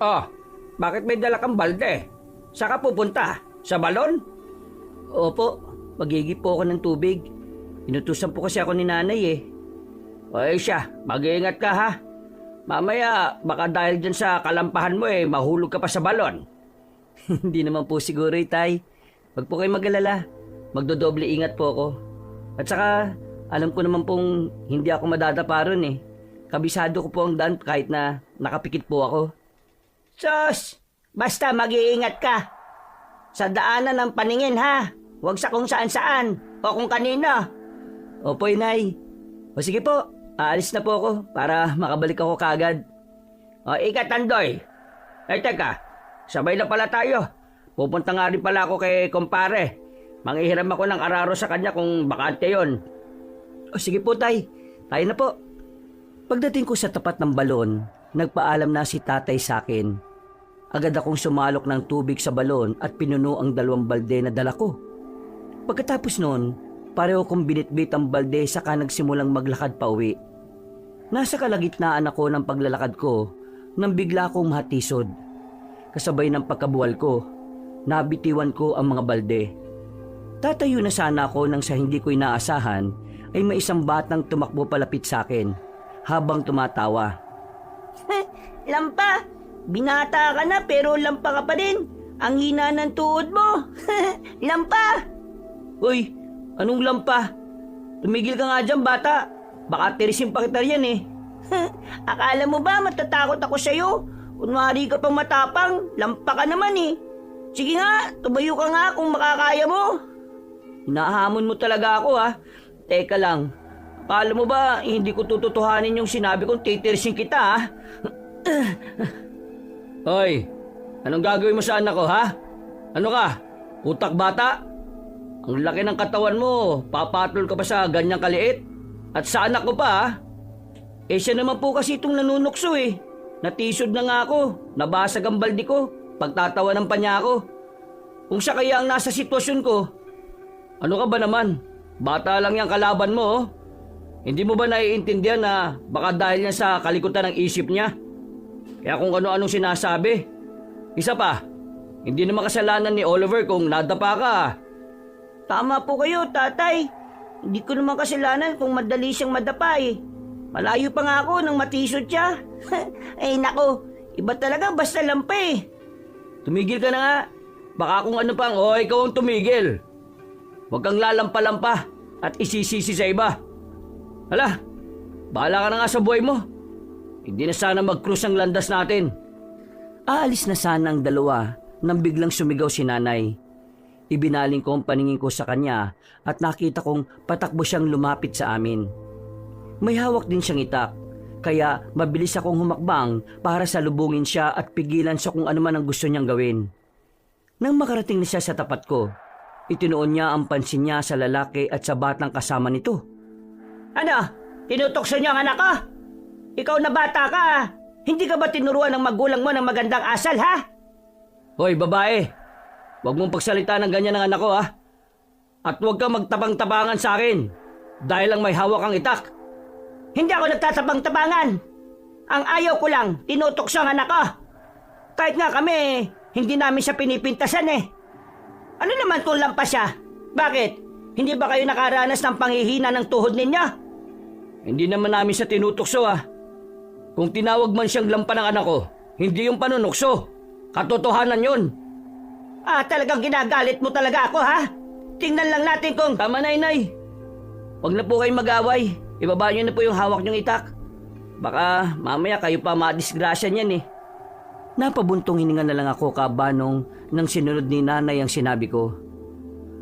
Oh, bakit may dala kang balde? Saan ka pupunta? Sa balon? Opo, magigip po ako ng tubig. Inutusan po kasi ako ni nanay eh. Ay siya, mag-iingat ka ha. Mamaya, baka dahil dyan sa kalampahan mo mahulog ka pa sa balon. Hindi naman po siguro tay. Wag po kayong mag-alala. Magdodoble ingat po ako. At saka, alam ko naman pong hindi ako madadapa ron eh. Kabisado ko po ang daan kahit na nakapikit po ako. Sus, basta mag-iingat ka. Sa daanan ng paningin ha. Huwag sa kung saan-saan o kung kanino. Opo, inay. O sige po, aalis na po ako para makabalik ako kaagad. O ikat, Tandoy. Ay teka, sabay na pala tayo. Pupunta nga rin pala ako kay kumpare. Manghihiram ako ng araro sa kanya kung bakante yon. O sige po, tay. Tayo na po. Pagdating ko sa tapat ng balon, nagpaalam na si tatay sa akin. Agad akong sumalok ng tubig sa balon at pinuno ang 2 balde na dala ko. Pagkatapos noon, pareho kong binitbit ang balde saka nagsimulang maglakad pa uwi. Nasa kalagitnaan ako ng paglalakad ko nang bigla akong mahatisod. Kasabay ng pagkabuwal ko, nabitiwan ko ang mga balde. Tatayo na sana ako nang sa hindi ko inaasahan ay may isang batang tumakbo palapit sa akin habang tumatawa. Lampa, binata ka na pero lampa ka pa din. Ang hina ng tuhod mo. Lampa! Uy, anong lampa? Tumigil ka nga dyan, bata. Baka tirisin pa kita yan eh. Akala mo ba matatakot ako sa'yo? Kunwari ka pang matapang, lampa ka naman eh. Sige nga, tumayo ka nga kung makakaya mo. Hinahamon mo talaga ako ha. Teka lang, akala mo ba hindi ko tututuhanin yung sinabi kong titirisin kita ha? Hoy, anong gagawin mo sa anak ko ha? Ano ka? Utak bata? Ang laki ng katawan mo, papatol ka pa sa ganyang kaliit? At sa anak ko pa ha? Eh siya naman po kasi itong nanunukso eh. Natisod na nga ako, nabasag ang baldi ko, pagtatawanan pa niya ako. Kung siya kaya ang nasa sitwasyon ko, ano ka ba naman? Bata lang yung kalaban mo oh. Hindi mo ba naiintindihan na baka dahil yan sa kalikutan ng isip niya? Kaya kung ano-anong sinasabi. Isa pa, hindi naman kasalanan ni Oliver kung nadapa ka. Tama po kayo, tatay. Hindi ko naman kasalanan kung madali siyang madapa eh. Malayo pa nga ako nang matisod siya. Eh nako, iba talaga basta lampa eh. Tumigil ka na nga. Baka kung ano pang, ikaw ang tumigil. Huwag kang lalampa-lampa at isisisi sa iba. Hala, bahala ka na nga sa buhay mo. Hindi na sana mag-cruise ang landas natin. Aalis na sana ang dalawa nang biglang sumigaw si nanay. Ibinaling ko ang paningin ko sa kanya at nakita kong patakbo siyang lumapit sa amin. May hawak din siyang itak, kaya mabilis akong humakbang para salubungin siya at pigilan sa kung ano man ang gusto niyang gawin. Nang makarating na siya sa tapat ko, itinuon niya ang pansin niya sa lalaki at sa batang kasama nito. Ano? Tinutokso niya ang anak ko? Ikaw na bata ka ah. Hindi ka ba tinuruan ng magulang mo ng magandang asal ha? Hoy babae, huwag mong pagsalita ng ganyan ng anak ko ha. At huwag kang magtabang-tabangan sa akin dahil lang may hawak kang itak. Hindi ako nagtatabang-tabangan. Ang ayaw ko lang, tinutokso ang anak ko. Kahit nga kami, hindi namin siya pinipintasan eh. Ano naman kung lampas siya? Bakit? Hindi ba kayo nakaranas ng panghihina ng tuhod ninyo? Hindi naman namin siya tinutokso ah. Kung tinawag man siyang lampa ng anak ko, hindi yung panunukso. Katotohanan yun. Talagang ginagalit mo talaga ako ha? Tingnan lang natin kung... Tama na inay. Huwag na po kayong mag-away. Ibaba niyo na po yung hawak niyong itak. Baka mamaya kayo pa madisgrasya niyan eh. Napabuntong hininga na lang ako kabanong nang sinunod ni nanay ang sinabi ko.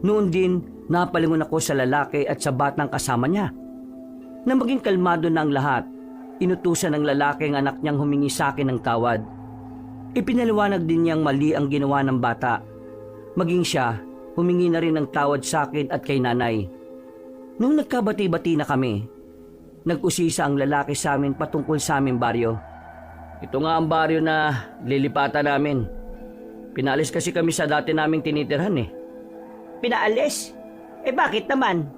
Noon din, napalingon ako sa lalaki at sa batang kasama niya. Nang maging kalmado na ang lahat, inutusan ng lalaki ang anak niyang humingi sa akin ng tawad. Ipinaliwanag din niyang mali ang ginawa ng bata. Maging siya, humingi na rin ng tawad sa akin at kay nanay. Nung nagkabati-bati na kami, nag-usisa ang lalaki sa amin patungkol sa aming baryo. Ito nga ang baryo na lilipatan namin. Pinalis kasi kami sa dati naming tinitirhan eh. Pinaalis? Bakit naman?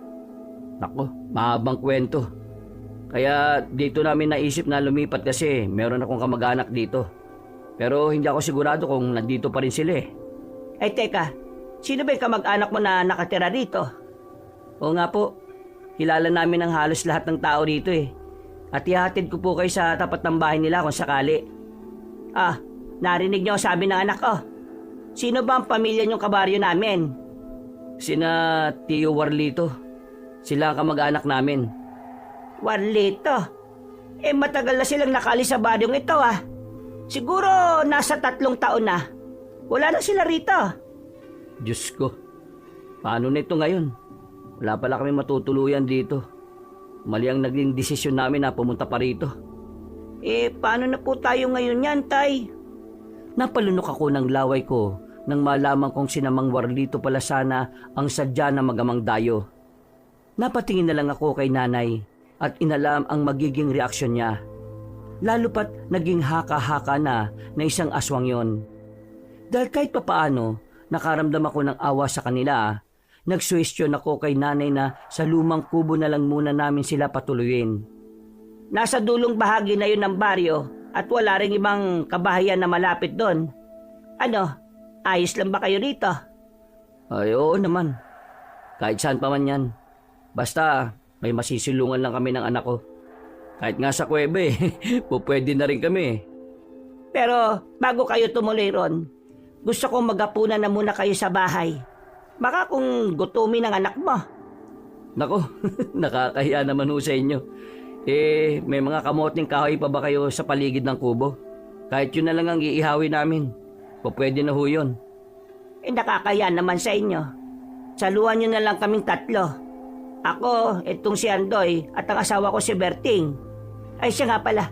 Nako, mahabang kwento. Kaya dito namin naisip na lumipat kasi meron akong kamag-anak dito. Pero hindi ako sigurado kung nandito pa rin sila eh. Ay teka, sino ba yung kamag-anak mo na nakatira rito? Oo nga po, kilala namin ang halos lahat ng tao rito eh. At ihatid ko po kayo sa tapat ng bahay nila kung sakali. Ah, narinig niyo ang sabi ng anak ko. Sino ba ang pamilya niyong kabaryo namin? Sina Tio Warlito. Sila ang kamag-anak namin. Warlito. Matagal na silang nakalis sa baryong ito ah. Siguro nasa 3 taon na. Wala na sila rito. Diyos ko, paano na ito ngayon? Wala pala kami matutuluyan dito. Mali ang naging desisyon namin na pumunta pa rito. Paano na po tayo ngayon yan, Tay? Napalunok ako ng laway ko nang malaman kong sinamang Warlito pala sana ang sadya na magamang dayo. Napatingin na lang ako kay nanay at inalam ang magiging reaksyon niya. Lalo pat naging haka-haka na isang aswang yon. Dahil kahit papaano, nakaramdam ako ng awa sa kanila. Nagsuwestyon ako kay nanay na sa lumang kubo na lang muna namin sila patuluyin. Nasa dulong bahagi na yun ng baryo at wala ring ibang kabahayan na malapit doon. Ano, ayos lang ba kayo rito? Ay, oo naman. Kahit saan pa man yan. Basta may masisilungan lang kami ng anak ko. Kahit nga sa kuwebe, pwede na rin kami. Pero bago kayo tumuloy ron, gusto kong magapunan na muna kayo sa bahay. Baka kung gutumin ang anak mo. Nako, nakakahiya naman ho sa inyo. May mga kamoting kahoy pa ba kayo sa paligid ng kubo? Kahit yun na lang ang iihawin namin. Pwede na ho yun. Nakakaya naman sa inyo. Saluhan nyo na lang kaming 3. Ako, itong si Andoy at ang asawa ko si Berting. Ay siya nga pala,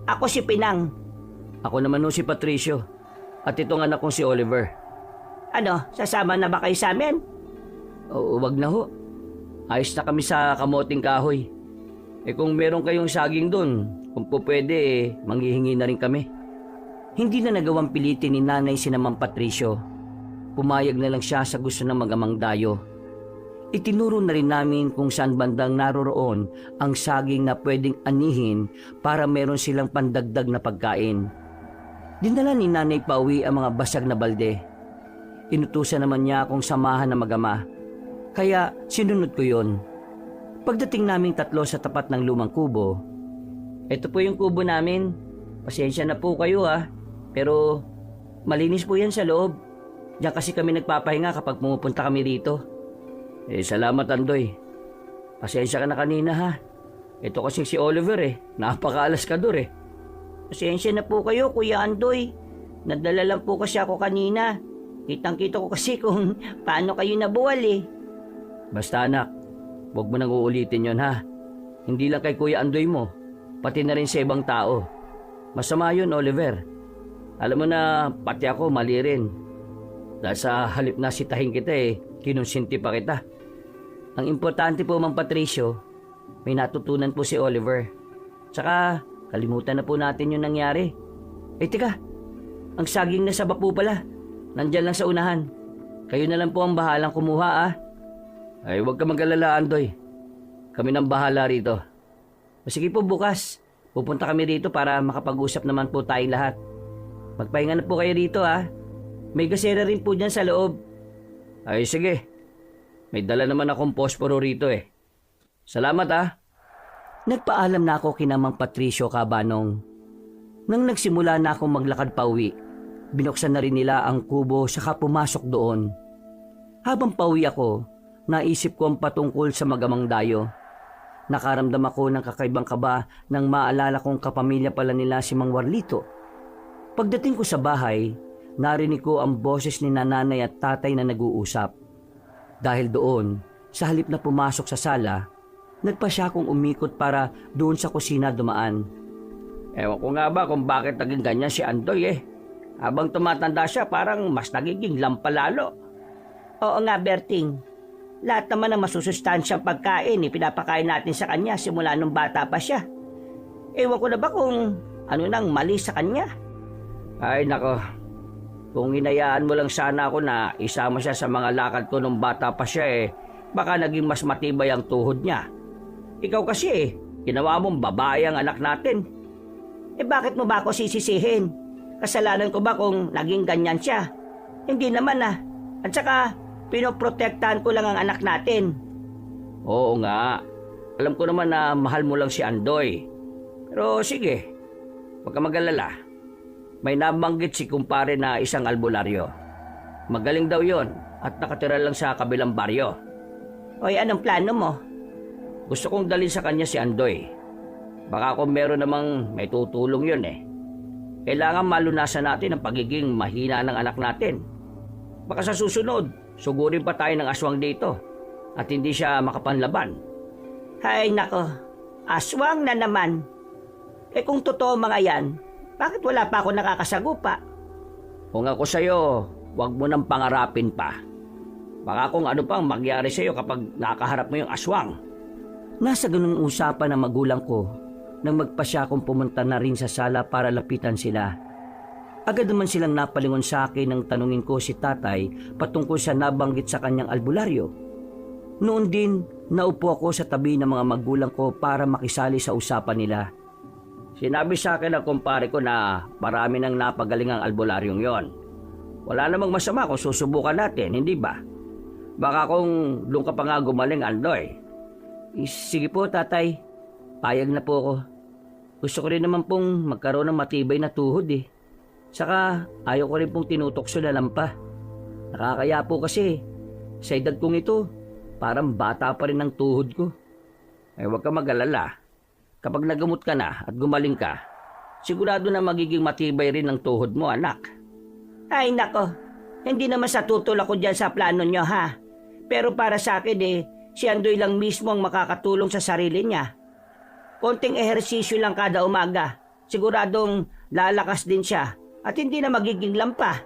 ako si Pinang. Ako naman ho si Patricio. At itong anak kong si Oliver. Ano, sasama na ba kayo sa amin? Oo, wag na ho. Ayos na kami sa kamoting kahoy. Kung meron kayong saging doon, kung pwede, manghihingi na rin kami. Hindi na nagawang pilitin ni nanay si Mang Patricio. Pumayag na lang siya sa gusto ng magamang dayo. Itinuro na rin namin kung saan bandang naroroon ang saging na pwedeng anihin para meron silang pandagdag na pagkain. Dinala ni nanay pauwi ang mga basag na balde. Inutusan naman niya akong samahan na magama. Kaya sinunod ko yon. Pagdating naming 3 sa tapat ng lumang kubo, ito po yung kubo namin. Pasensya na po kayo ha. Pero malinis po yan sa loob. Diyan kasi kami nagpapahinga kapag pumupunta kami rito. Salamat Andoy. Pasensya ka na kanina ha. Ito kasi si Oliver napaka-alaskador Pasensya na po kayo Kuya Andoy. Nadala lang po kasi ako kanina. Kitang-kita ko kasi kung paano kayo nabuwal Basta anak, huwag mo nang uulitin yon ha. Hindi lang kay Kuya Andoy mo, pati na rin sa ibang tao. Masama yun Oliver. Alam mo na pati ako mali rin. Dahil sa halip na sitahin kita kinonsinti pa kita. Ang importante po Mang Patricio, may natutunan po si Oliver. Tsaka kalimutan na po natin yung nangyari. Teka, ang saging na saba po pala. Nandyan lang sa unahan. Kayo na lang po ang bahalang kumuha Huwag ka mag-alala Andoy. Kami nang bahala rito. Sige po bukas. Pupunta kami rito para makapag-usap naman po tayong lahat. Magpahinga na po kayo rito May gasera rin po dyan sa loob. Sige. May dala naman akong posporo rito Salamat Nagpaalam na ako kina Mang Patricio Cabanong. Nang nagsimula na akong maglakad pauwi, binuksan na rin nila ang kubo saka pumasok doon. Habang pauwi ako, naisip ko ang patungkol sa magamang dayo. Nakaramdam ako ng kakaibang kaba nang maalala kong kapamilya pala nila si Mang Warlito. Pagdating ko sa bahay, narinig ko ang boses ni nanay at tatay na nag-uusap. Dahil doon, sa halip na pumasok sa sala, nagpa siya akong umikot para doon sa kusina dumaan. Ewan ko nga ba kung bakit naging ganyan si Andoy Habang tumatanda siya, parang mas nagiging lampalalo. Oo nga, Berting. Lahat naman ng masusustansyang pagkain, pinapakain natin sa kanya simula nung bata pa siya. Ewan ko na ba kung ano nang mali sa kanya? Ay nako, kung hinayaan mo lang sana ako na isama siya sa mga lakad ko nung bata pa siya baka naging mas matibay ang tuhod niya. Ikaw kasi ginawa mong babae ang anak natin. Bakit mo ba ako sisisihin? Kasalanan ko ba kung naging ganyan siya? Hindi naman ah. At saka, pinoprotektahan ko lang ang anak natin. Oo nga. Alam ko naman na mahal mo lang si Andoy. Pero sige, huwag ka mag-alala. May nabanggit si kumpare na isang albularyo. Magaling daw yon at nakatira lang sa kabilang baryo. Hoy, anong plano mo? Gusto kong dalhin sa kanya si Andoy. Baka kung meron namang may tutulong yun eh. Kailangan malunasan natin ang pagiging mahina ng anak natin. Baka sa susunod, sugurin pa tayo ng aswang dito at hindi siya makapanlaban. Hay nako, aswang na naman. Eh kung totoo mga yan, bakit wala pa ako nakakasagupa? Kung ako sa'yo, huwag mo nang pangarapin pa. Baka kung ano pang magyari sa'yo kapag nakaharap mo yung aswang. Nasa ganung usapan ng magulang ko nang magpasya akong pumunta na rin sa sala para lapitan sila. Agad naman silang napalingon sa akin nang tanungin ko si tatay patungkol sa nabanggit sa kanyang albularyo. Noon din, naupo ako sa tabi ng mga magulang ko para makisali sa usapan nila. Sinabi sa akin ng kumpare ko na marami nang napagaling ang albularyong yon. Wala namang masama kung susubukan natin, hindi ba? Baka kung doon ka pa nga gumaling, Andoy. Sige po, tatay. Payag na po ako. Gusto ko rin naman pong magkaroon ng matibay na tuhod eh. Saka ayaw ko rin pong tinutokso na lampa. Nakakaya po kasi sa edad kong ito, parang bata pa rin ang tuhod ko. Huwag ka mag-alala. Kapag nagamot ka na at gumaling ka, sigurado na magiging matibay rin ang tuhod mo, anak. Ay nako, hindi naman sa tutol ako dyan sa plano nyo ha. Pero para sa akin si Andoy lang mismo ang makakatulong sa sarili niya. Konting ehersisyo lang kada umaga, siguradong lalakas din siya at hindi na magiging lampa.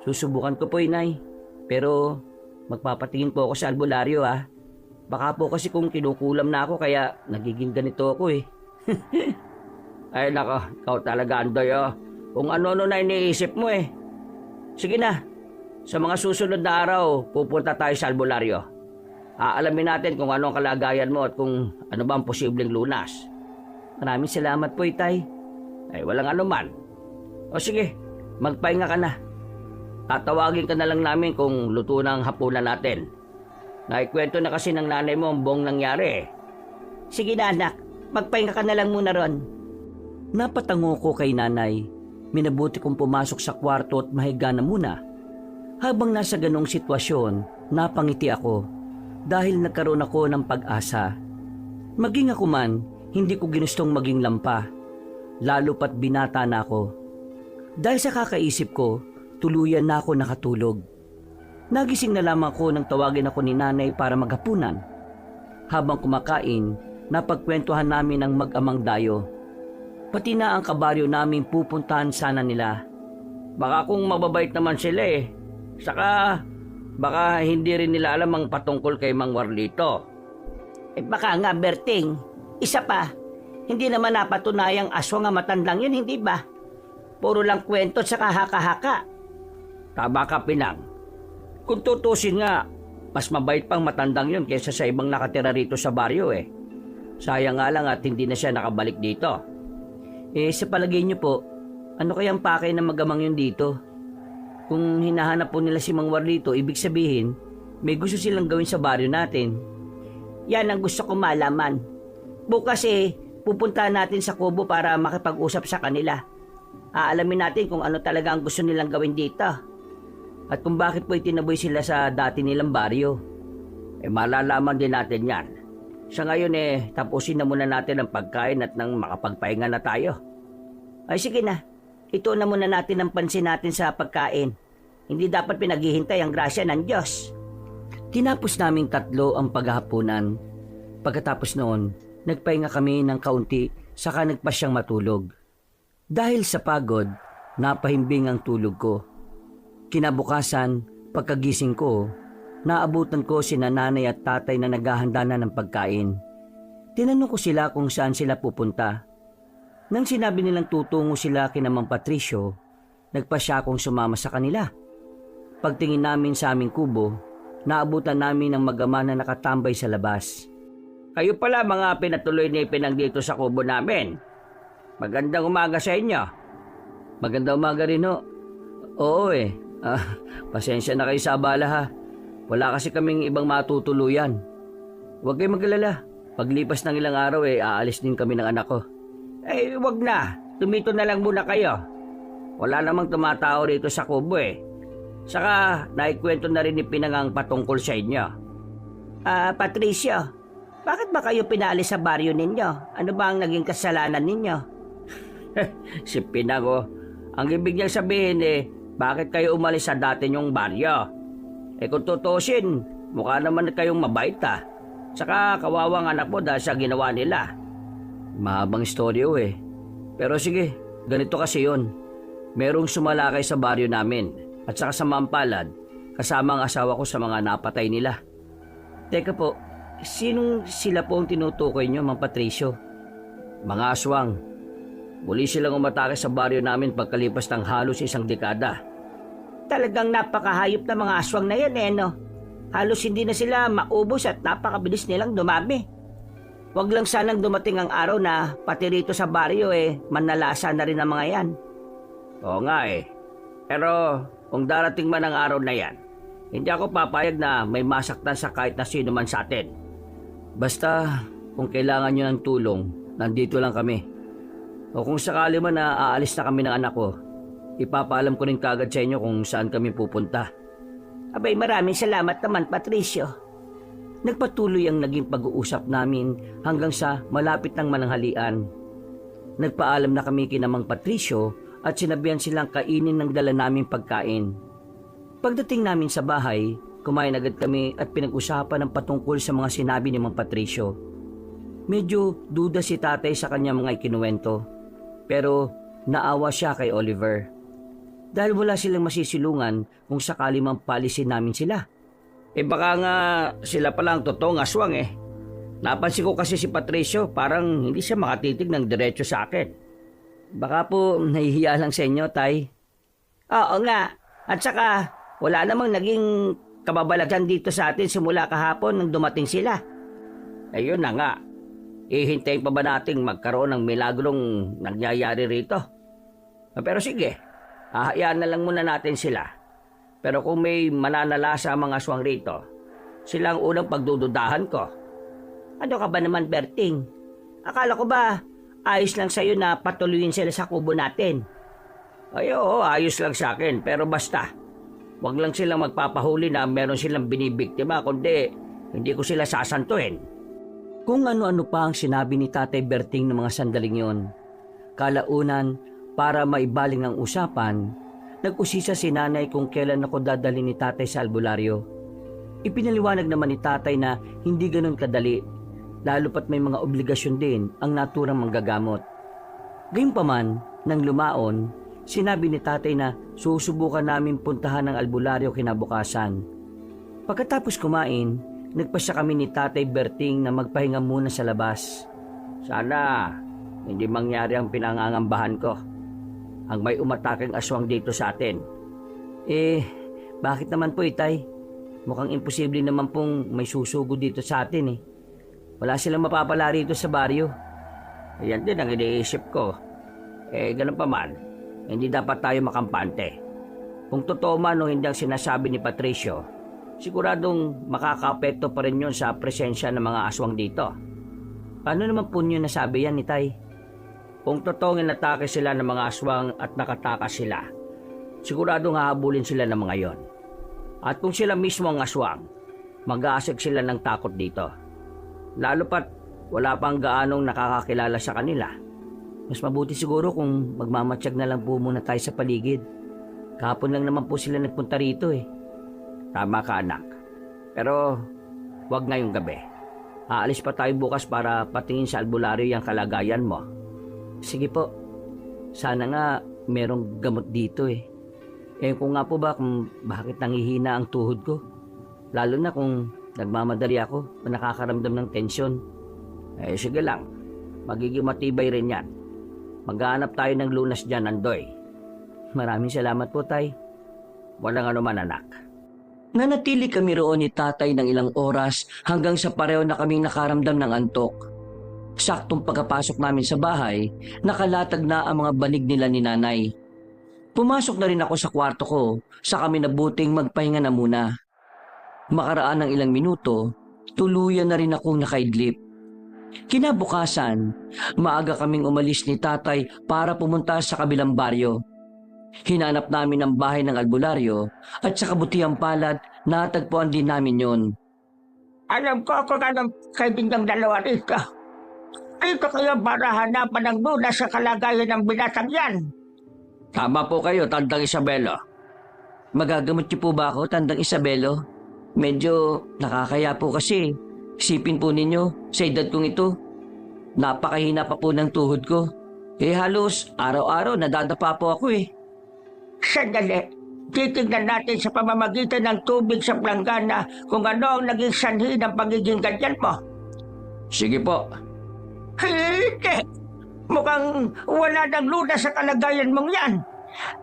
Susubukan ko po, inay. Pero magpapatingin po ako sa albularyo ha. Baka po kasi kung kinukulam na ako kaya nagiging ganito ako eh. Ay nako, ikaw talaga, Andoy oh. Kung ano-ano na iniisip mo eh. Sige na, sa mga susunod na araw, pupunta tayo sa albularyo. Aalamin natin kung ano ang kalagayan mo at kung ano ba ang posibleng lunas. Maraming salamat po, itay. Ay walang anuman. O sige, magpahinga ka na. Tatawagin ka na lang namin kung luto na ang hapunan natin. Naikwento na kasi ng nanay mo ang buong nangyari. Sige na anak, magpahinga ka na lang muna ron. Napatango ko kay nanay. Minabuti kong pumasok sa kwarto at mahiga na muna. Habang nasa ganong sitwasyon, napangiti ako dahil nagkaroon ako ng pag-asa. Maging ako man, hindi ko ginustong maging lampa, lalo pat binata na ako. Dahil sa kakaisip ko, tuluyan na ako nakatulog. Nagising na lamang ko nang tawagin ako ni nanay para maghapunan. Habang kumakain, napagkwentuhan namin ang mag-amang dayo. Pati na ang kabaryo namin pupuntahan sana nila. Baka kung mababait naman sila eh. Saka baka hindi rin nila alam ang patungkol kay Mang Warlito. Baka nga Berting, isa pa, hindi naman napatunayang aswang ang matandang yun, hindi ba? Puro lang kwento at saka haka-haka. Tama ka, Pinang. Kung tutusin nga, mas mabait pang matandang yun kaysa sa ibang nakatira rito sa baryo eh. Sayang nga lang at hindi na siya nakabalik dito. Sa palagay niyo po, ano kayang pakay na magamang yun dito? Kung hinahanap po nila si Mang Warlito, ibig sabihin, may gusto silang gawin sa baryo natin. Yan ang gusto ko malaman. Bukas pupuntahan natin sa kubo para makipag-usap sa kanila. Aalamin natin kung ano talaga ang gusto nilang gawin dito. At kung bakit po itinaboy sila sa dati nilang baryo. Malalaman din natin yan. Sa ngayon tapusin na muna natin ang pagkain at nang makapagpahinga na tayo. Ay sige na, ito na muna natin ang pansin natin sa pagkain. Hindi dapat pinaghihintay ang grasya ng Diyos. Tinapos naming tatlo ang paghahaponan. Pagkatapos noon, nagpahinga kami ng kaunti saka nagpasyang matulog. Dahil sa pagod, napahimbing ang tulog ko. Kinabukasan, pagkagising ko, naabutan ko si nanay at tatay na naghahanda na ng pagkain. Tinanong ko sila kung saan sila pupunta. Nang sinabi nilang tutungo sila kina Mang Patricio, nagpasya akong sumama sa kanila. Pagtingin namin sa aming kubo, naabutan namin ang mag-ama na nakatambay sa labas. Kayo pala mga pinatuloy ni Pinang dito sa kubo namin. Magandang umaga sa inyo. Magandang umaga rin ho. Oo eh. Pasensya na kayo sa abala ha. Wala kasi kaming ibang matutuluyan. Huwag kayong mag-alala. Paglipas ng ilang araw aalis din kami ng anak ko. Wag na. Tumito na lang muna kayo. Wala namang tumatao rito sa kubo Saka, naikwento na rin ni Pinangang patungkol sa inyo. Patricio, bakit ba kayo pinaalis sa baryo ninyo? Ano ba ang naging kasalanan ninyo? Si Pinang ang ibig niyang sabihin bakit kayo umalis sa dati niyong baryo? Kung tutusin, mukha naman kayong mabait Saka kawawang anak mo dahil sa ginawa nila. Mahabang istoryo Pero sige, ganito kasi yon. Merong sumalakay sa baryo namin. At saka sa mampalad, kasama ang asawa ko sa mga napatay nila. Teka po, sinong sila po ang tinutukoy niyo, Mang Patricio? Mga aswang. Muli silang umatake sa baryo namin pagkalipas ng halos isang dekada. Talagang napakahayop na mga aswang na yan no? Halos hindi na sila maubos at napakabilis nilang dumami. Huwag lang sanang dumating ang araw na pati rito sa baryo manlalasa na rin ang mga yan. Oo nga Pero kung darating man ang araw na yan, hindi ako papayag na may masaktan sa kahit na sino man sa atin. Basta kung kailangan nyo ng tulong, nandito lang kami. O kung sakali man na aalis na kami ng anak ko, ipapaalam ko rin kagad sa inyo kung saan kami pupunta. Abay, maraming salamat naman, Patricio. Nagpatuloy ang naging pag-uusap namin hanggang sa malapit ng mananghalian. Nagpaalam na kami kina Mang Patricio at sinabihan silang kainin ng dala naming pagkain. Pagdating namin sa bahay, kumain agad kami at pinag-usapan ng patungkol sa mga sinabi ni Mang Patricio. Medyo duda si tatay sa kanya mga ikinuwento, pero naawa siya kay Oliver. Dahil wala silang masisilungan kung sakali mang palisin namin sila. Baka nga sila pala ang totoong aswang Napansin ko kasi si Patricio parang hindi siya makatitig ng diretso sa akin. Baka po nahihiya lang sa inyo, Tay. Oo nga. At saka, wala namang naging kababalagan dito sa atin simula kahapon nang dumating sila. Ayun na nga. Ihintayin pa ba nating magkaroon ng milagrong nangyayari rito? Pero sige, hahayaan na lang muna natin sila. Pero kung may mananalasa ang mga aswang rito, sila ang unang pagdududahan ko. Ano ka ba naman, Berting? Akala ko ba ayos lang sa'yo na patuloyin sila sa kubo natin? Oo, ayos lang sa akin. Pero basta, wag lang silang magpapahuli na meron silang binibiktima, kundi hindi ko sila sasantuhin. Kung ano-ano pa ang sinabi ni Tatay Berting ng mga sandaling yon. Kalaunan, para maibaling ang usapan, nag-usisa si Nanay kung kailan ako dadalhin ni Tatay sa albularyo. Ipinaliwanag naman ni Tatay na hindi ganun kadali, lalo pat may mga obligasyon din ang naturang manggagamot. Gayunpaman, nang lumaon, sinabi ni Tatay na susubukan namin puntahan ang albularyo kinabukasan. Pagkatapos kumain, nagpasya kami ni Tatay Berting na magpahinga muna sa labas. Sana hindi mangyari ang pinangangambahan ko. Ang may umataking aswang dito sa atin. Bakit naman po Tay? Mukhang imposible naman pong may susugo dito sa atin Wala silang mapapala rito sa baryo. Ayan din ang iniisip ko. Ganun pa man, hindi dapat tayo makampante. Kung totoo man o hindi ang sinasabi ni Patricio, siguradong makakaapekto pa rin yun sa presensya ng mga aswang dito. Paano naman po niyo nasabi yan ni Tay? Kung totoong inatake sila ng mga aswang at nakatakas sila, siguradong hahabulin sila ng mga yon. At kung sila mismo ang aswang, mag-aasig sila ng takot dito. Lalo pat wala pang gaanong nakakakilala sa kanila. Mas mabuti siguro kung magmamatsyag na lang po muna tayo sa paligid. Kahapon lang naman po sila nagpunta rito Tama ka anak. Pero wag ngayong gabi. Aalis pa tayo bukas para patingin sa albularyo yung kalagayan mo. Sige po. Sana nga merong gamot dito kung nga po ba kung bakit nangihina ang tuhod ko. Lalo na kung nagmamadali ako o nakakaramdam ng tensyon. Sige lang. Magiging matibay rin yan. Maghanap tayo ng lunas dyan, Andoy. Maraming salamat po, Tay. Walang anuman, anak. Nanatili kami roon ni Tatay ng ilang oras hanggang sa pareho na kaming nakaramdam ng antok. Saktong pagkapasok namin sa bahay, nakalatag na ang mga banig nila ni Nanay. Pumasok na rin ako sa kwarto ko sa kami nabuting magpahinga na muna. Makaraan ng ilang minuto, tuluyan na rin akong nakaidlip. Kinabukasan, maaga kaming umalis ni tatay para pumunta sa kabilang baryo. Hinanap namin ang bahay ng albularyo at sa kabutihang palad natagpuan din namin yon. Alam ko kung anong kaibigang dalawa rito. Dito kayo para hanapan ng lunas sa kalagayan ng binatang yan. Tama po kayo, Tandang Isabelo. Magagamot niyo po ba ako, Tandang Isabelo? Medyo nakakaya po kasi. Isipin po ninyo, sa edad kong ito, napakahina pa po ng tuhod ko. Halos araw-araw nadadapa po ako eh. Sandali, titignan natin sa pamamagitan ng tubig sa planggana kung ano ang naging sanhi ng pagiging ganyan mo. Sige po. Hindi! Mukhang wala ng lunas sa kalagayan mong yan.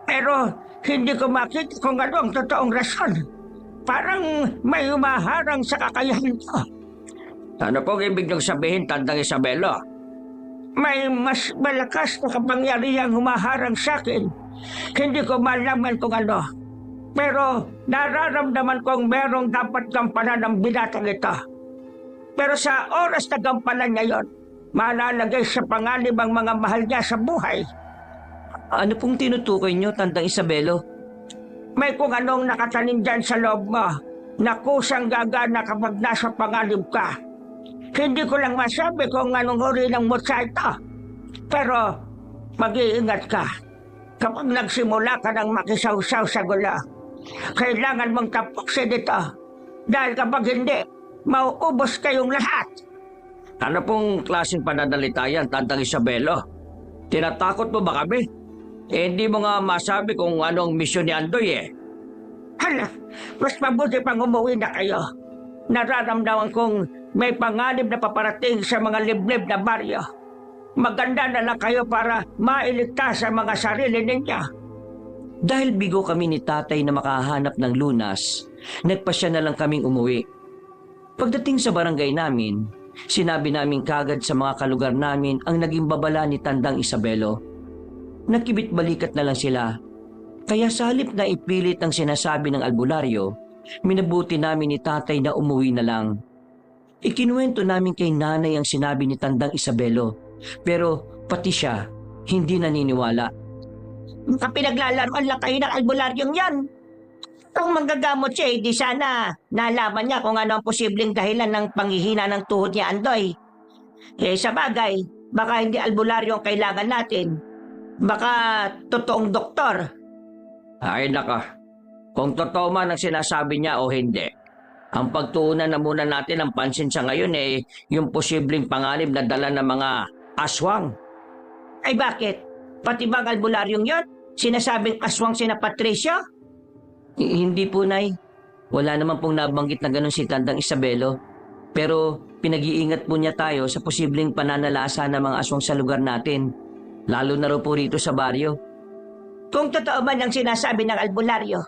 Pero hindi ko makita kung ano ang totoong rason. Parang may umaharang sa kakayahan ko. Ano pong ibig niyong sabihin, Tandang Isabelo? May mas malakas na kapangyarihang humaharang sa akin. Hindi ko malaman kung ano. Pero nararamdaman kong merong dapat gampanan ng binatang ito. Pero sa oras na gampanan niya yon, malalagay sa panganib ang mga mahal niya sa buhay. Ano pong tinutukoy niyo, Tandang Isabelo? May kung anong nakatanim dyan sa loob mo na kusang gagana kapag nasa panganib ka. Hindi ko lang masabi kung anong uri ng mutsa ito. Pero mag-iingat ka. Kapag nagsimula ka ng makisawsaw sa gulo, kailangan mong tapusin ito. Dahil kapag hindi, mauubos kayong lahat. Ano pong klaseng pananalita yan, Tandang Isabelo? Tinatakot mo ba kami? Hindi mo nga masabi kung anong misyon ni Andoy eh. Hala, mas mabuti pang umuwi na kayo. Nararamdaman kong may panganib na paparating sa mga liblib na baryo. Maganda na lang kayo para mailigtas sa mga sarili ninyo. Dahil bigo kami ni tatay na makahanap ng lunas, nagpasya na lang kaming umuwi. Pagdating sa barangay namin, sinabi namin kagad sa mga kalugar namin ang naging babala ni Tandang Isabelo. Nakibit-balikat na lang sila. Kaya sa halip na ipilit ang sinasabi ng albularyo, minabuti namin ni tatay na umuwi na lang. Ikinuwento namin kay nanay ang sinabi ni Tandang Isabelo, pero pati siya hindi naniniwala. Kapinaglalaroan lang kayo ng albularyong yan. Kung manggagamot siya, di sana nalaman niya kung ano ang posibleng dahilan ng panghihina ng tuhod niya, Andoy. Sa bagay, baka hindi albularyo ang kailangan natin. Baka totoong doktor. Ay naka, kung totoo man ang sinasabi niya o hindi, ang pagtuunan na muna natin ang pansin sa ngayon yung posibleng panganib na dala ng mga aswang. Ay bakit? Pati bang albularyong yon? Sinasabing aswang sina Patricio? Hindi po, Nay. Wala naman pong nabanggit na ganun si Tandang Isabelo. Pero pinag-iingat po niya tayo sa posibleng pananalasa ng mga aswang sa lugar natin. Lalo na raw po rito sa baryo. Kung totoo man ang sinasabi ng albularyo,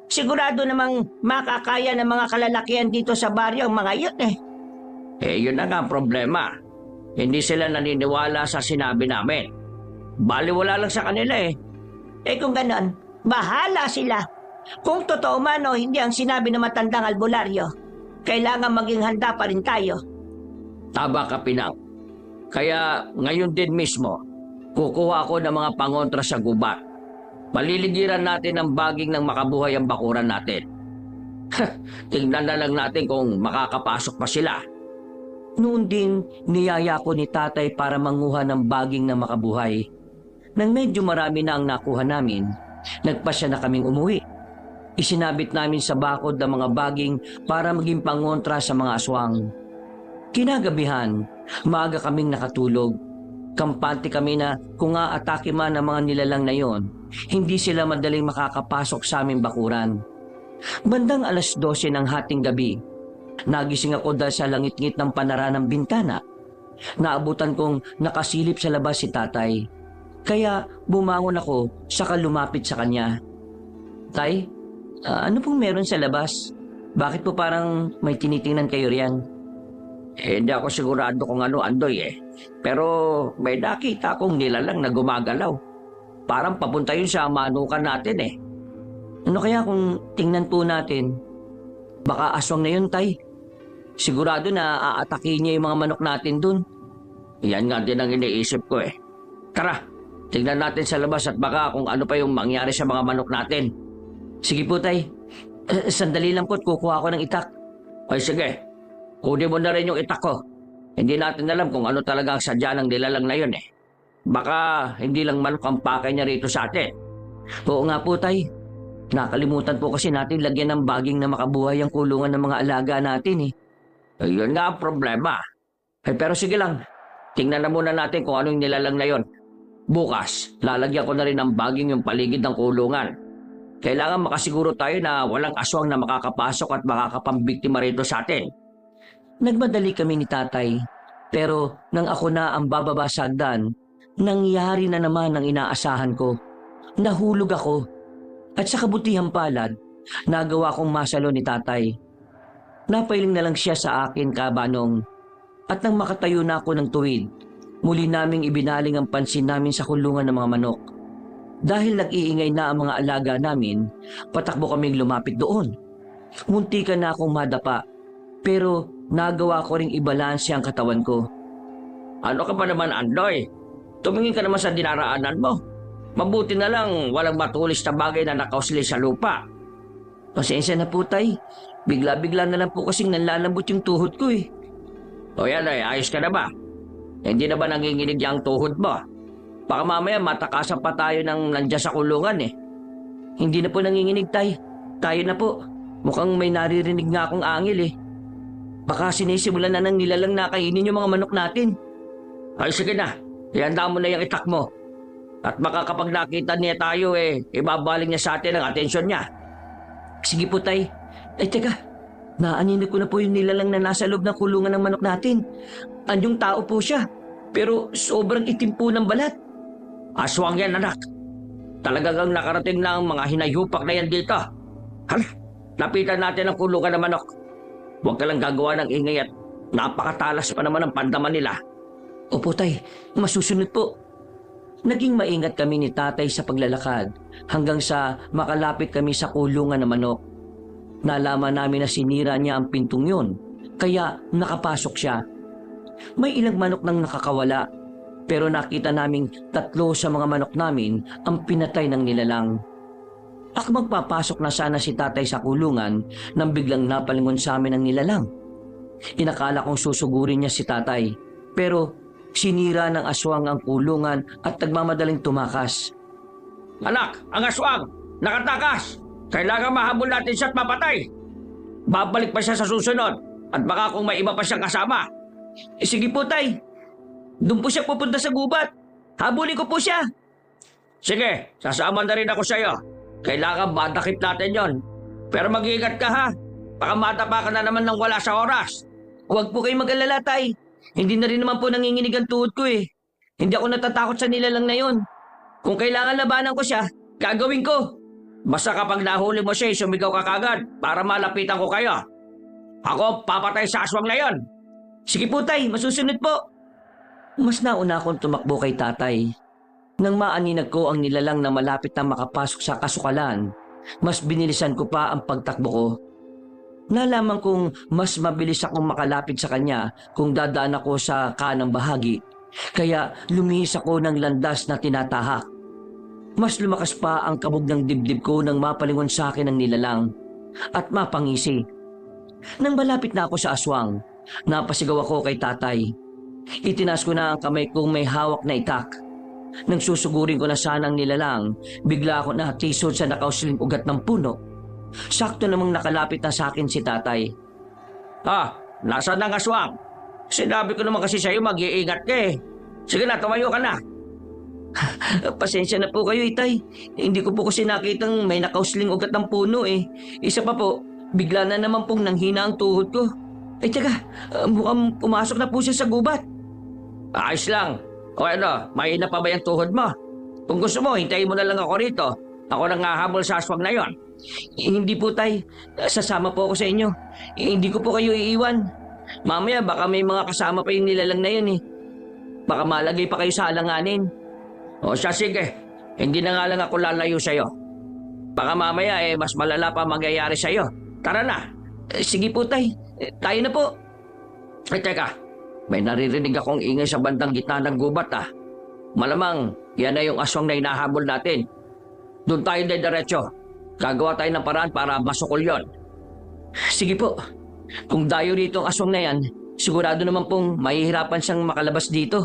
sigurado namang makakaya ng mga kalalakihan dito sa baryo ang mga yun eh. Yun na nga ang problema. Hindi sila naniniwala sa sinabi namin. Baliwala lang sa kanila eh. Kung ganon, bahala sila. Kung totoo man o hindi ang sinabi ng matandang albularyo, kailangan maging handa pa rin tayo. Tama ka, Pinang. Kaya ngayon din mismo, kukuha ako ng mga pangontra sa gubat. Paliligiran natin ang baging ng makabuhay ang bakuran natin. Tingnan na lang natin kung makakapasok pa sila. Noon din, niyaya ko ni tatay para manguha ng baging ng makabuhay. Nang medyo marami na ang nakuha namin, nagpasya na kaming umuwi. Isinabit namin sa bakod ang mga baging para maging pangontra sa mga aswang. Kinagabihan, maaga kaming nakatulog. Kampante kami na kung aatake man ang mga nilalang na yon, hindi sila madaling makakapasok sa aming bakuran. Bandang 12:00 ng hating gabi, nagising ako dahil sa langit-ngit ng panara ng bintana. Naabutan kong nakasilip sa labas si tatay. Kaya bumangon ako saka lumapit sa kanya. Tay, ano pong meron sa labas? Bakit po parang may tinitingnan kayo riyan? Hindi ako sigurado kung ano, Andoy eh. Pero may nakita akong nilalang na gumagalaw. parang papunta yun sa manukan natin eh. Ano kaya kung tingnan po natin? Baka aswang na yun, Tay. Sigurado na aatakin niya yung mga manok natin dun. Yan nga din ang iniisip ko eh. Tara, tingnan natin sa labas at baka kung ano pa yung mangyari sa mga manok natin. Sige po, Tay. Sandali lang po at kukuha ko ng itak. Ay sige, kunin mo na rin yung itak ko. Hindi natin alam kung ano talaga ang sadya ng nilalang na yun eh. Baka hindi lang manok ang pakay niya rito sa atin. Oo nga po, Tay. Nakalimutan po kasi natin lagyan ng baging na makabuhay ang kulungan ng mga alaga natin eh. Ayun nga ang problema. Pero sige lang, tingnan na muna natin kung anong nilalang na yon. Bukas, lalagyan ko na rin ng baging yung paligid ng kulungan. Kailangan makasiguro tayo na walang aswang na makakapasok at makakapambiktima rito sa atin. Nagmadali kami ni Tatay, pero nang ako na ang bababa sa hagdan, nangyari na naman ang inaasahan ko. Nahulog ako. At sa kabutihang palad, nagawa kong masalo ni Tatay. Napailing na lang siya sa akin, Kabanong. At nang makatayo na ako ng tuwid, muli naming ibinaling ang pansin namin sa kulungan ng mga manok. Dahil nag-iingay na ang mga alaga namin, patakbo kaming lumapit doon. Muntikan na akong madapa, pero nagawa ko ring ibalanse ang katawan ko. Ano ka ba naman, Andoy? Tumingin ka naman sa dinaraanan mo. Mabuti na lang walang matulis na bagay na nakausli sa lupa. Pasensya na po, Tay. Bigla-bigla na lang po kasing nanlalambot yung tuhod ko eh. O yan ay, ayos ka na ba? Hindi na ba nanginginig yung tuhod mo? Baka mamaya matakasan pa tayo ng nandiyan sa kulungan eh. Hindi na po nanginginig, Tay. Tayo na po. Mukhang may naririnig nga akong angil eh. Baka sinisimulan na ng nilalang na kainin yung mga manok natin. Ay sige na, ihanda mo na yung itak mo. At baka kapag nakita niya tayo ibabaling niya sa atin ang atensyon niya. Sige po, Tay. Ay teka, naaninig ko na po yung nilalang na nasa loob ng kulungan ng manok natin. Anyong tao po siya, pero sobrang itim po ng balat. Aswang yan, anak. Talagang nakarating na ang mga hinayupak na yan dito. Hala, lapitan natin ang kulungan ng manok. Huwag ka lang gagawa ng ingay at napakatalas pa naman ang pandaman nila. Opo, Tay. Masusunod po. Naging maingat kami ni Tatay sa paglalakad hanggang sa makalapit kami sa kulungan ng manok. Nalaman namin na sinira niya ang pintong yun, kaya nakapasok siya. May ilang manok nang nakakawala, pero nakita naming 3 sa mga manok namin ang pinatay ng nilalang. At magpapasok na sana si Tatay sa kulungan nang biglang napalingon sa amin ang nilalang. Inakala kong susugurin niya si Tatay, pero sinira ng aswang ang kulungan at nagmamadaling tumakas. Anak, ang aswang! Nakatakas! Kailangan mahabol natin siya at mapatay! Babalik pa siya sa susunod at baka kung may iba pa siyang kasama. Sige po, Tay. Doon po siya pupunta sa gubat. Habulin ko po siya. Sige, sasama na rin ako sa iyo. Kailangan madakip natin yon. Pero mag-iingat ka ha. Baka matapa ka na naman ng wala sa oras. Huwag po kayong mag-alala, Tay. Hindi na rin naman po nanginginig ang tuhod ko eh. Hindi ako natatakot sa nilalang na yon. Kung kailangan labanan ko siya, gagawin ko. Basta kapag nahuli mo siya, sumigaw ka kagad para malapitan ko kayo. Ako papatay sa aswang na yon. Sige po, Tay, masusunod po. Mas nauna akong tumakbo kay Tatay. Nang maaninag ko ang nilalang na malapit na makapasok sa kasukalan, mas binilisan ko pa ang pagtakbo ko. Nalaman kong mas mabilis akong makalapit sa kanya kung dadaan ako sa kanang bahagi, kaya lumihis ako ng landas na tinatahak. Mas lumakas pa ang kabog ng dibdib ko nang mapalingon sa akin ang nilalang at mapangisi. Nang malapit na ako sa aswang, napasigaw ako kay Tatay. Itinaas ko na ang kamay kong may hawak na itak. Nang susugurin ko na sana ang nilalang, bigla ako natisod sa nakausling ugat ng puno. Sakto namang nakalapit na sa akin si Tatay. Nasaan ang aswang? Sinabi ko naman kasi sa'yo mag-iingat ka eh. Sige na, tumayo ka na. Pasensya na po kayo, Itay. Hindi ko po kasi nakitang may nakausling ugat ng puno eh. Isa pa po, bigla na naman pong nanghina ang tuhod ko. Ay teka, mukhang pumasok na po siya sa gubat. Ayos lang. O ano, mahina pa ba yung tuhod mo? Kung gusto mo, hintayin mo na lang ako rito. Ako nang hahabol sa aswang na yon. Hindi po, Tay. Sasama po ako sa inyo. Hindi ko po kayo iiwan. Mamaya baka may mga kasama pa yung nilalang na yun eh. Baka malagay pa kayo sa alanganin. O siya, sige. Hindi na nga lang ako lalayo sa'yo. Baka mamaya mas malala pa mangyayari sa'yo. Tara na. Sige po, tay. Tayo na po. Ay, teka. May naririnig akong ingay sa bandang gitna ng gubat, ah. Malamang, yan na yung aswang na hinahabol natin. Doon tayo na diretso. Gagawa tayo ng paraan para masukol yon. Sige po. Kung dayo rito ang aswang na yan, sigurado naman pong mahihirapan siyang makalabas dito.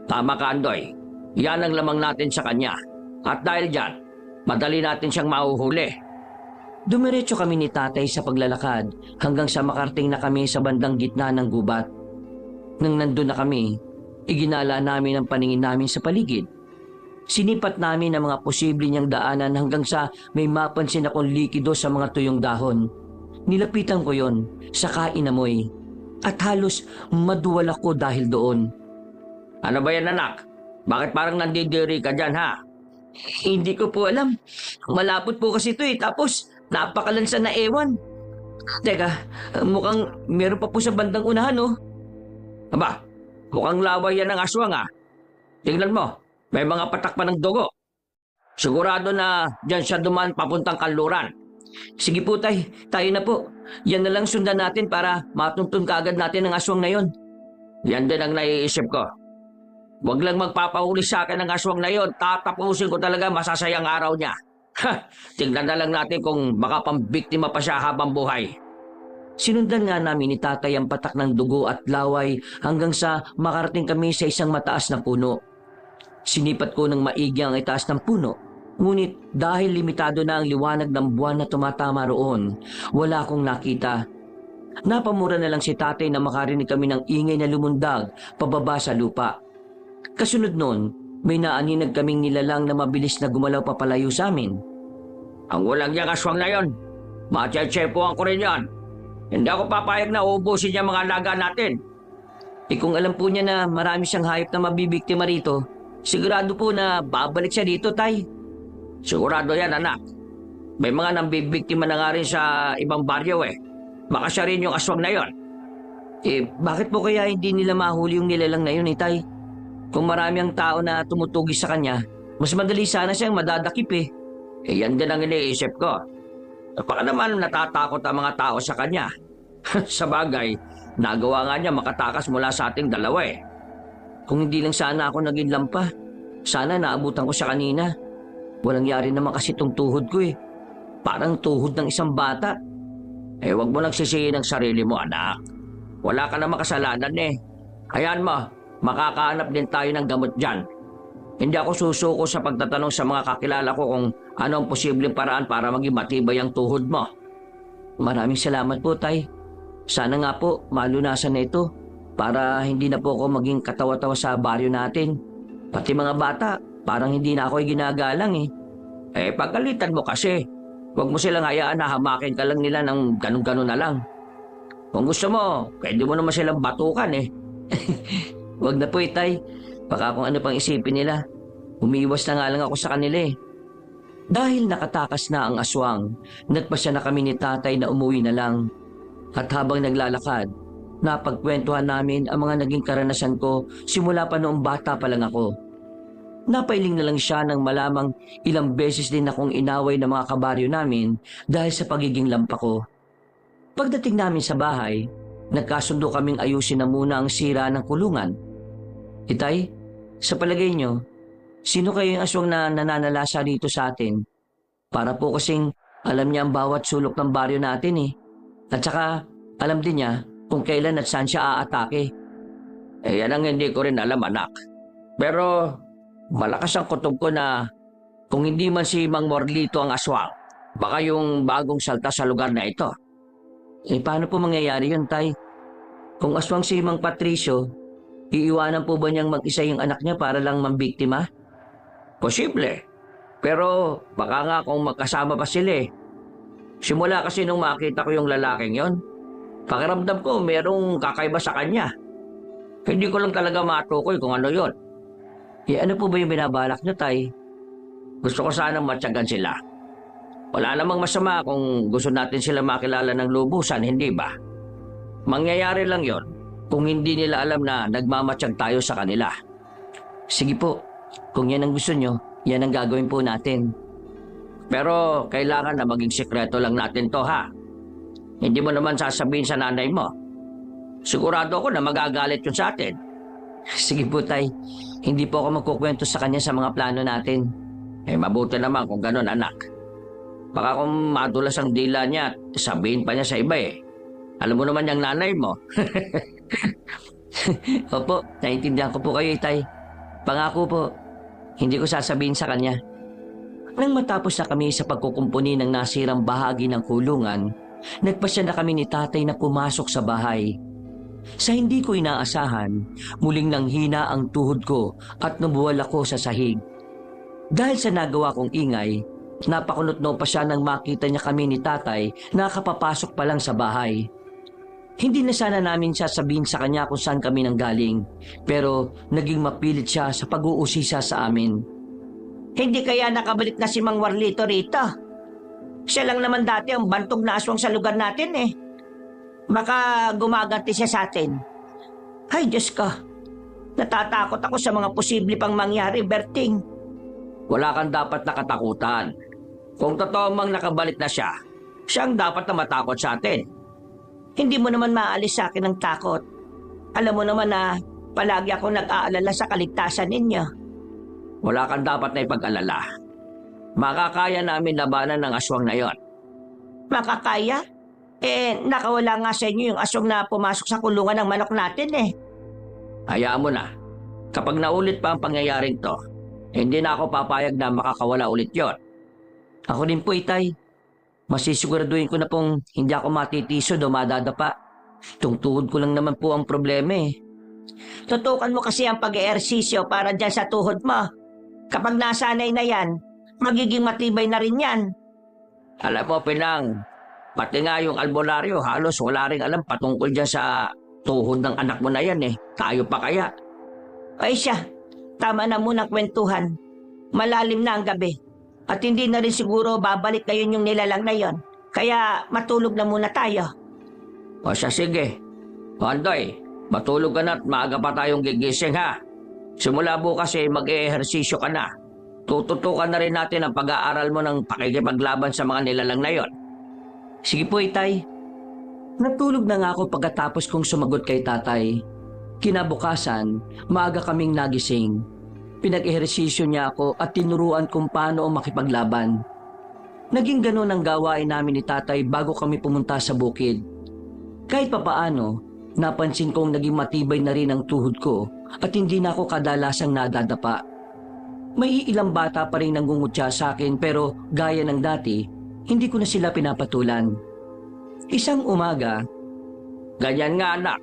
Tama ka, Andoy. Yan ang lamang natin sa kanya. At dahil dyan, madali natin siyang mahuhuli. Dumiretso kami ni tatay sa paglalakad hanggang sa makarating na kami sa bandang gitna ng gubat. Nang nandun na kami, iginala namin ang paningin namin sa paligid. Sinipat namin ang mga posible niyang daanan hanggang sa may mapansin akong likido sa mga tuyong dahon. Nilapitan ko yon, saka inamoy. At halos maduwal ako dahil doon. Ano ba yan, anak? Bakit parang nandidiri ka dyan, ha? Hindi ko po alam. Malapot po kasi ito tapos napakalansa na ewan. Teka, mukhang meron pa po sa bandang unahan, oh. Aba, mukhang laway yan ng aswang, ah. Tingnan mo, may mga patak pa ng dugo. Sigurado na dyan siya dumaan papuntang kanluran. Sige po, tay. Tayo na po. Yan na lang sundan natin para matuntun kaagad natin ang aswang na yon. Yan din ang naiisip ko. Huwag lang magpapahuli sa akin ng aswang na yon. Tatapusin ko talaga, masasayang araw niya. Tingnan na lang natin kung baka pambiktima pa siya habang buhay. Sinundan nga namin ni tatay ang patak ng dugo at laway hanggang sa makarating kami sa isang mataas na puno. Sinipat ko ng maigi ang itaas ng puno. Ngunit dahil limitado na ang liwanag ng buwan na tumatama roon, wala akong nakita. Napamura na lang si tatay na makarinig kami ng ingay na lumundag pababa sa lupa. Kasunod nun, may naaninag kaming nilalang na mabilis na gumalaw papalayo sa amin. Ang walang niyang aswang na yon, matiyatsepuan ko rin yan. Hindi ako papayag na uubusin niya mga alaga natin. Kung alam po niya na marami siyang hayop na mabibiktima rito, sigurado po na babalik siya dito, tay. Sigurado yan, anak. May mga nambibiktima na nga rin sa ibang baryo, eh. Baka siya rin yung aswang na yon. Bakit po kaya hindi nila mahuli yung nilalang na yun, tay? Kung marami ang tao na tumutugis sa kanya, mas madali sana siyang madadakip, eh. Yan din ang iniisip ko. Baka naman natatakot ang mga tao sa kanya. Sa bagay, nagawa nga niya makatakas mula sa ating dalawa, eh. Kung hindi lang sana ako naging lampa, sana naabutan ko siya kanina. Walang yari naman kasi itong tuhod ko, eh. Parang tuhod ng isang bata. Wag mo nagsisihin ang sarili mo, anak. Wala ka namang kasalanan, eh. Hayaan mo, makakahanap din tayo ng gamot dyan. Hindi ako susuko sa pagtatanong sa mga kakilala ko kung ano ang posibleng paraan para maging matibay ang tuhod mo. Maraming salamat po, tay. Sana nga po malunasan na ito para hindi na po ako maging katawa-tawa sa baryo natin. Pati mga bata, parang hindi na ako ginagalang, eh. Pagalitan mo kasi. Huwag mo silang hayaan na hamakin ka lang nila ng ganun-ganun na lang. Kung gusto mo, pwede mo naman silang batukan, eh. Huwag na po, tay. Baka kung ano pang isipin nila. Umiiwas na nga lang ako sa kanila, eh. Dahil nakatakas na ang aswang, nagpasya na kami ni tatay na umuwi na lang. At habang naglalakad, napagkwentuhan namin ang mga naging karanasan ko simula pa noong bata pa lang ako. Napailing na lang siya nang malamang ilang beses din akong inaway ng mga kabaryo namin dahil sa pagiging lampa ko. Pagdating namin sa bahay, nagkasundo kaming ayusin na muna ang sira ng kulungan. Itay, sa palagay nyo, sino kayo yung aswang na nananalasa dito sa atin? Para po kasing alam niya ang bawat sulok ng baryo natin, eh. At saka alam din niya kung kailan at saan siya aatake. Yan ang hindi ko rin alam, anak. Pero malakas ang kutob ko na kung hindi man si Mang Morlito ang aswang, baka yung bagong salta sa lugar na ito. Paano po mangyayari yun, tay? Kung aswang si Mang Patricio, iiwanan po ba niyang mag-isa yung anak niya para lang mambiktima? Posible. Pero baka nga kung magkasama pa sila, eh. Simula kasi nung makita ko yung lalaking yon, pakiramdam ko merong kakaiba sa kanya. Hindi ko lang talaga matukoy kung ano yon. Ano po ba yung binabalak niyo, tay? Gusto ko sanang matyagan sila. Wala namang masama kung gusto natin sila makilala ng lubusan, hindi ba? Mangyayari lang yon kung hindi nila alam na nagmamatsyag tayo sa kanila. Sige po, kung yan ang gusto nyo, yan ang gagawin po natin. Pero kailangan na maging sikreto lang natin to ha. Hindi mo naman sasabihin sa nanay mo. Sigurado ako na magagalit yun sa atin. Sige po, Tay. Hindi po ako magkukwento sa kanya sa mga plano natin. Mabuti naman kung ganun, anak. Baka kung madulas ang dila niya, sabihin pa niya sa iba eh. Alam mo naman yung nanay mo. Opo, naiintindihan ko po kayo, Tay. Pangako po, hindi ko sasabihin sa kanya. Nang matapos na kami sa pagkukumpuni ng nasirang bahagi ng kulungan, nagpasya na kami ni tatay na pumasok sa bahay. Sa hindi ko inaasahan, muling nanghina ang tuhod ko at nabuwal ako sa sahig. Dahil sa nagawa kong ingay, napakunot-no pa siya nang makita niya kami ni tatay na kapapasok pa lang sa bahay. Hindi na sana namin sasabihin sa kanya kung saan kami nanggaling, pero naging mapilit siya sa pag-uusisa sa amin. Hindi kaya nakabalik na si Mang Warlito rito? Siya lang naman dati ang bantog na aswang sa lugar natin eh. Baka gumaganti siya sa atin. Ay, Diyos ko. Natatakot ako sa mga posible pang mangyari, Berting. Wala kang dapat nakatakutan. Kung totoo mang nakabalik na siya, siyang dapat na matakot sa atin. Hindi mo naman maalis sa akin ng takot. Alam mo naman na palagi ako nag-aalala sa kaligtasan ninyo. Wala kang dapat na ipag-alala. Makakaya namin labanan ng aswang na yon. Makakaya? Nakawala nga sa inyo yung aswang na pumasok sa kulungan ng manok natin eh. Hayaan mo na. Kapag naulit pa ang pangyayaring to, hindi na ako papayag na makakawala ulit yon. Ako din po, Itay. Masisiguraduhin ko na pong hindi ako matitisod o madadapa. Tungtuhod ko lang naman po ang problema eh. Tutukan mo kasi ang pag-eehersisyo para dyan sa tuhod mo. Kapag nasanay na yan, magiging matibay na rin yan. Alam mo, Pinang, pati nga yung albularyo, halos wala rin alam patungkol dyan sa tuhod ng anak mo na yan eh. Tayo pa kaya? Ay siya, tama na munang kwentuhan. Malalim na ang gabi. At hindi na rin siguro babalik na yun yung nilalang na yon. Kaya matulog na muna tayo. O siya, sige. O Andoy, matulog ka na at maaga pa tayong gigising ha. Simula bukas mag-eehersisyo ka na. Tututukan na rin natin ang pag-aaral mo ng pakikipaglaban sa mga nilalang na yon. Sige po, Itay. Natulog na nga ako pagkatapos kong sumagot kay tatay. Kinabukasan, maaga kaming nagising. Pinag-ehersisyo niya ako at tinuruan kung paano makipaglaban. Naging ganun ang gawain namin ni tatay bago kami pumunta sa bukid. Kahit papaano, napansin kong naging matibay na rin ang tuhod ko at hindi na ako kadalasang nadadapa. May ilang bata pa rin nangungutya sa akin pero gaya ng dati, hindi ko na sila pinapatulan. Isang umaga, Ganyan nga anak.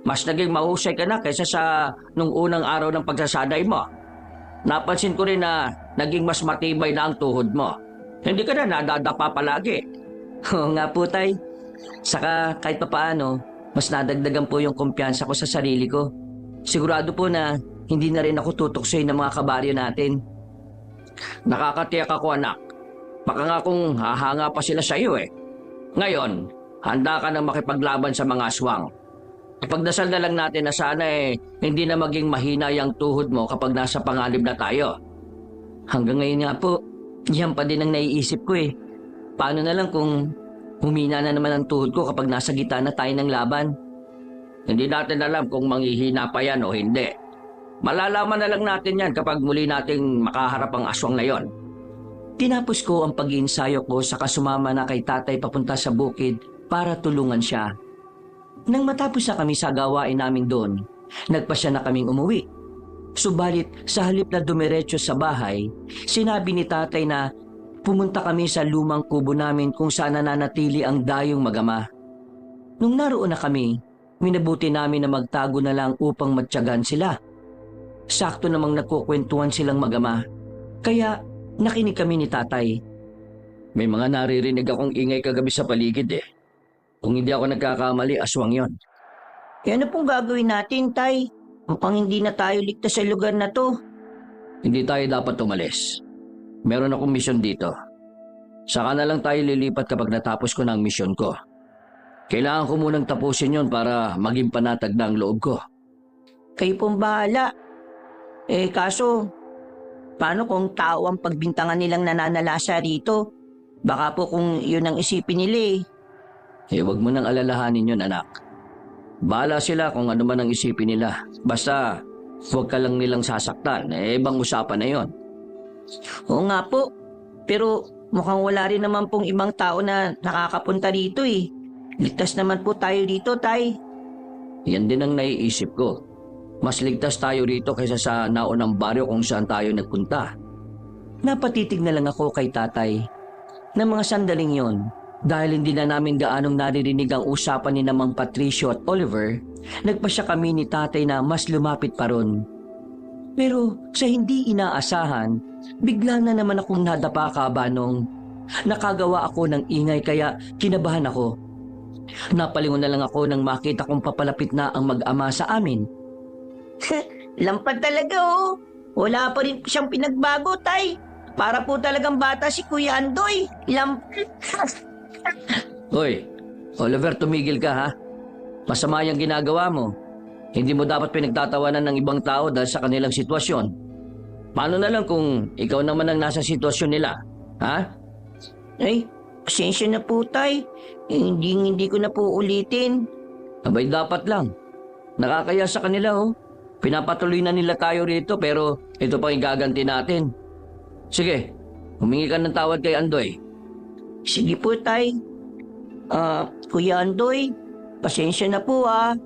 Mas naging mahusay ka na kaysa sa nung unang araw ng pagsasanay mo. Napansin ko rin na naging mas matibay na ang tuhod mo. Hindi ka na nadadapa palagi. Oo nga po, Tay. Saka kahit papaano, mas nadagdagan po yung kumpiyansa ko sa sarili ko. Sigurado po na hindi na rin ako tutuksoy ng mga kabaryo natin. Nakakatiyak ako anak. Baka nga kung hahanga pa sila sa iyo eh. Ngayon, handa ka na makipaglaban sa mga aswang. Ipagdasal na lang natin na sana hindi na maging mahina yung tuhod mo kapag nasa panganib na tayo. Hanggang ngayon nga po, yan pa din ang naiisip ko eh. Paano na lang kung humina na naman ang tuhod ko kapag nasa gitna na tayo ng laban? Hindi natin alam kung manghihina pa yan o hindi. Malalaman na lang natin yan kapag muli nating makaharap ang aswang na yon. Tinapos ko ang pag-iinsayo ko sa kasumama na kay tatay papunta sa bukid para tulungan siya. Nang matapos na kami sa gawain namin doon, nagpasya na kaming umuwi. Subalit sa halip na dumiretso sa bahay, sinabi ni tatay na pumunta kami sa lumang kubo namin kung saan nananatili ang dayong magama. Nung naroon na kami, minabuti namin na magtago na lang upang matyagan sila. Sakto namang nagkukwentuhan silang magama, kaya nakinig kami ni tatay. May mga naririnig akong ingay kagabi sa paligid eh. Kung hindi ako nagkakamali, aswang yon. Ano pong gagawin natin, Tay? Mukhang hindi na tayo ligtas sa lugar na to. Hindi tayo dapat umalis. Meron akong misyon dito. Saka na lang tayo lilipat kapag natapos ko na ang misyon ko. Kailangan ko munang tapusin yon para maging panatag na ang loob ko. Kayo pong bahala. Kaso, Paano kung tao ang pagbintangan nilang nananalasa rito? Baka po kung yun ang isipin nila eh. Wag mo nang alalahanin yun, anak. Bahala sila kung ano man ang isipin nila. Basta, huwag ka lang nilang sasaktan. Ibang usapan na yon. Oo nga po. Pero mukhang wala rin naman pong ibang tao na nakakapunta rito eh. Ligtas naman po tayo dito, tay. Yan din ang naiisip ko. Mas ligtas tayo rito kaysa sa naunang baryo kung saan tayo nagpunta. Napatitig na lang ako kay tatay. Na mga sandaling yon, dahil hindi na namin gaanong naririnig ang usapan ni Mang Patricio at Oliver, nagpasya kami ni tatay na mas lumapit pa ron. Pero sa hindi inaasahan, bigla na naman akong nadapa, Kabanong. Nakagawa ako ng ingay kaya kinabahan ako. Napalingon na lang ako nang makita kong papalapit na ang mag-ama sa amin. Lampad talaga oh. Wala pa rin siyang pinagbago, tay. Para po talagang bata si Kuya Andoy. Hoy, Oliver, tumigil ka ha. Masama yung ginagawa mo. Hindi mo dapat pinagtatawanan ng ibang tao dahil sa kanilang sitwasyon. Paano na lang kung ikaw naman ang nasa sitwasyon nila? Ha? Ay, pasensya na po, tay. Hindi ko na po ulitin. Abay, dapat lang. Nakakaya sa kanila oh. Pinapatuloy na nila tayo rito pero ito pang igaganti natin. Sige, humingi ka ng tawad kay Andoy. Sige po, tay. Kuya Andoy, pasensya na po ah.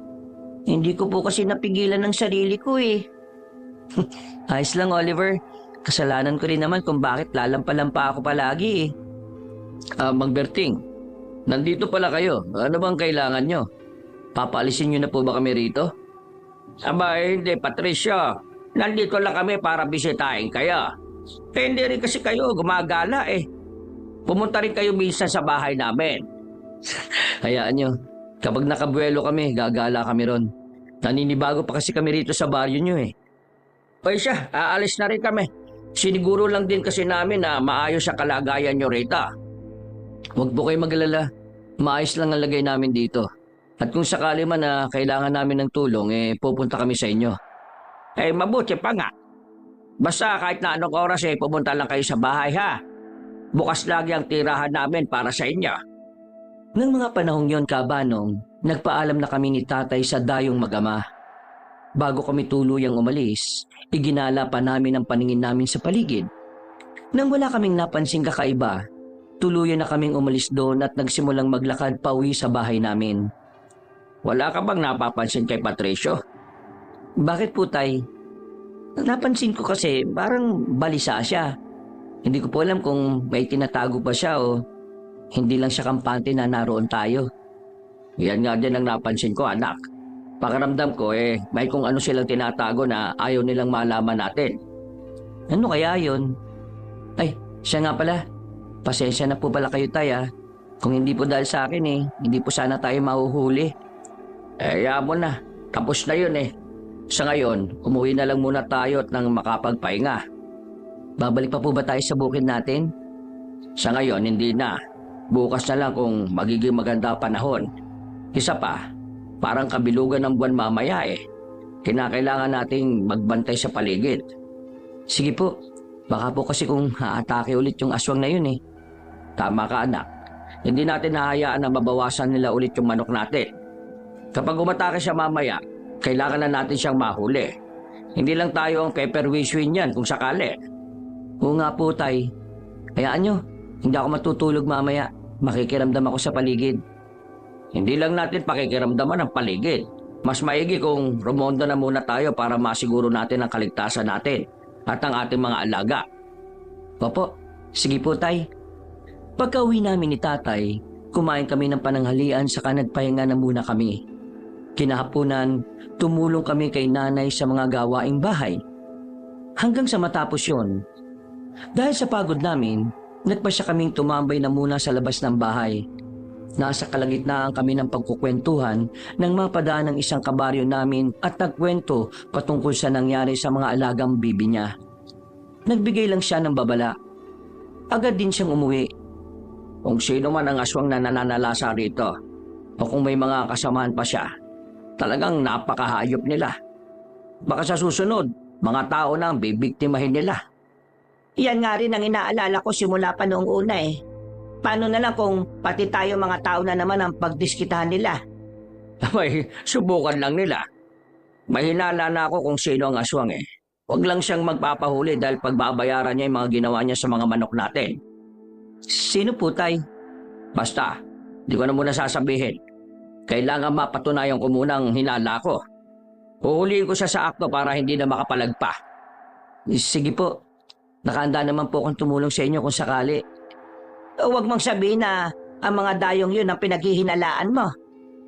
Hindi ko po kasi napigilan ng sarili ko eh. Ayos lang, Oliver. Kasalanan ko rin naman kung bakit lalampa-lampa ako palagi eh. Mang Berting, nandito pala kayo. Ano bang kailangan nyo? Papaalisin nyo na po ba kami rito? Aba, hindi, Patricio. Nandito lang kami para bisitahin kayo. Hindi rin kasi kayo gumagala eh. Pumunta rin kayo minsan sa bahay namin. Hayaan nyo. Kapag nakabuelo kami, gagala kami ron. Naninibago pa kasi kami rito sa baryo nyo eh. Pwede siya, aalis na rin kami. Siniguro lang din kasi namin na maayos ang kalagayan nyo rito. Huwag po kayo mag-alala. Maayos lang ang lagay namin dito. At kung sakali man na kailangan namin ng tulong, pupunta kami sa inyo. Mabuti pa nga. Basta kahit na anong oras pumunta lang kayo sa bahay ha. Bukas lagi ang tirahan namin para sa inyo. Nang mga panahong yon, Kabanong, nagpaalam na kami ni tatay sa dayong mag-ama. Bago kami tuluyang umalis, iginala pa namin ang paningin namin sa paligid. Nang wala kaming napansing kakaiba, tuluyan na kaming umalis doon at nagsimulang maglakad pauwi sa bahay namin. Wala ka bang napapansin kay Patricio? Bakit po, tay? Napansin ko kasi parang balisa siya. Hindi ko po alam kung may tinatago pa siya o hindi lang siya kampante na naroon tayo. Yan nga din ang napansin ko, anak. Pakiramdam ko may kung ano silang tinatago na ayaw nilang malaman natin. Ano kaya yon? Ay, siya nga pala. Pasensya na po pala kayo, tay ah. Kung hindi po dahil sa akin hindi po sana tayo mahuhuli. Mo na. Tapos na yun Sa ngayon, umuwi na lang muna tayo at nang makapagpahinga. Babalik pa po ba tayo sa bukid natin? Sa ngayon, hindi na. Bukas na lang kung magiging maganda panahon. Isa pa, parang kabilugan ng buwan mamaya Kinakailangan nating magbantay sa paligid. Sige po. Baka po kasi kung haatake ulit yung aswang na yun Tama ka, anak. Hindi natin hahayaan na mabawasan nila ulit yung manok natin. Kapag umatake siya mamaya, kailangan na natin siyang mahuli. Hindi lang tayo ang pepperwishwin yan kung sakali. Oo nga po, tay. Hayaan nyo, hindi ako matutulog mamaya. Makikiramdam ako sa paligid. Hindi lang natin pakikiramdaman ang paligid. Mas maigi kung rumondo na muna tayo para masiguro natin ang kaligtasan natin at ang ating mga alaga. Opo, sige po, tay. Pagka-uwi namin ni tatay, kumain kami ng pananghalian saka nagpahinga na muna kami. Kinahaponan, tumulong kami kay nanay sa mga gawaing bahay. Hanggang sa matapos yon. Dahil sa pagod namin, nagpasya kaming tumambay na muna sa labas ng bahay. Nasa kalagitnaan kami ng pagkukwentuhan nang mapadaan ng isang kabaryo namin at nagkwento patungkol sa nangyari sa mga alagang bibi niya. Nagbigay lang siya ng babala. Agad din siyang umuwi. Kung sino man ang aswang na nananalasa rito o kung may mga kasamahan pa siya, talagang napakahayop nila. Baka sa susunod, mga tao na ang bibiktimahin nila. Yan nga rin ang inaalala ko simula pa noong una eh. Paano na lang kung pati tayo mga tao na naman ang pagdiskitahan nila? May subukan lang nila. May hinala na ako kung sino ang aswang eh. Huwag lang siyang magpapahuli dahil pagbabayaran niya yung mga ginawa niya sa mga manok natin. Sino po, Tay? Basta, di ko na muna sasabihin. Kailangan mapatunayan ko munang hinala ko. Huhulihin ko siya sa akto para hindi na makapalagpa. Sige po. Nakahanda naman po akong tumulong sa inyo kung sakali. Huwag mong sabihin na ang mga dayong yun ang pinaghihinalaan mo.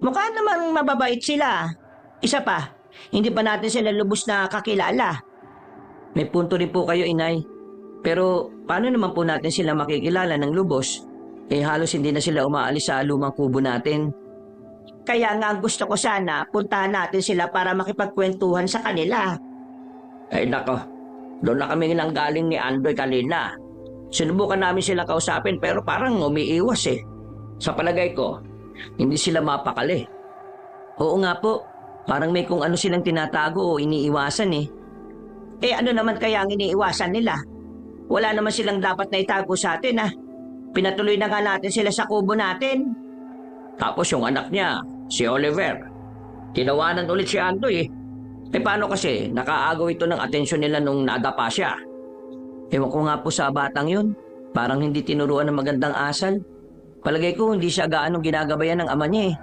Mukha namang mababait sila. Isa pa, hindi pa natin sila lubos na kakilala. May punto rin po kayo, Inay. Pero paano naman po natin sila makikilala ng lubos? Halos hindi na sila umaalis sa lumang kubo natin. Kaya nga gusto ko sana puntahan natin sila para makipagkwentuhan sa kanila. Ay nako, doon na kami nanggaling ni Andoy kanina. Sinubukan namin sila kausapin pero parang umiiwas eh. Sa palagay ko, hindi sila mapakali. Oo nga po. Parang may kung ano silang tinatago o iniiwasan eh. Ano naman kaya ang iniiwasan nila? Wala naman silang dapat na itago sa atin ah. Pinatuloy na nga natin sila sa kubo natin. Tapos yung anak niya, si Oliver, tinawanan ulit si Andoy eh. Paano kasi nakaagaw ito ng atensyon nila nung nadapa siya? Ewan ko nga po sa batang yun. Parang hindi tinuruan ng magandang asal. Palagay ko hindi siya gaano ginagabayan ng ama niya eh.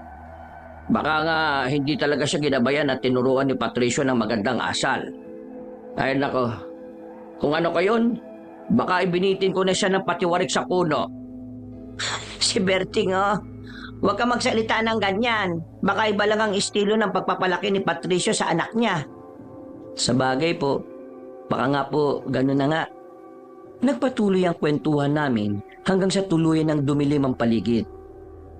Baka nga hindi talaga siya ginabayan at tinuruan ni Patricio ng magandang asal. Ay nako, kung ano ka yun, baka ibinitin ko na siya ng patiwarik sa puno. Si Berting oh, huwag ka magsalita ng ganyan. Baka iba lang ang estilo ng pagpapalaki ni Patricio sa anak niya. Sa bagay po, baka nga po gano'n na nga. Nagpatuloy ang kwentuhan namin hanggang sa tuluyan ng dumilim ang paligid.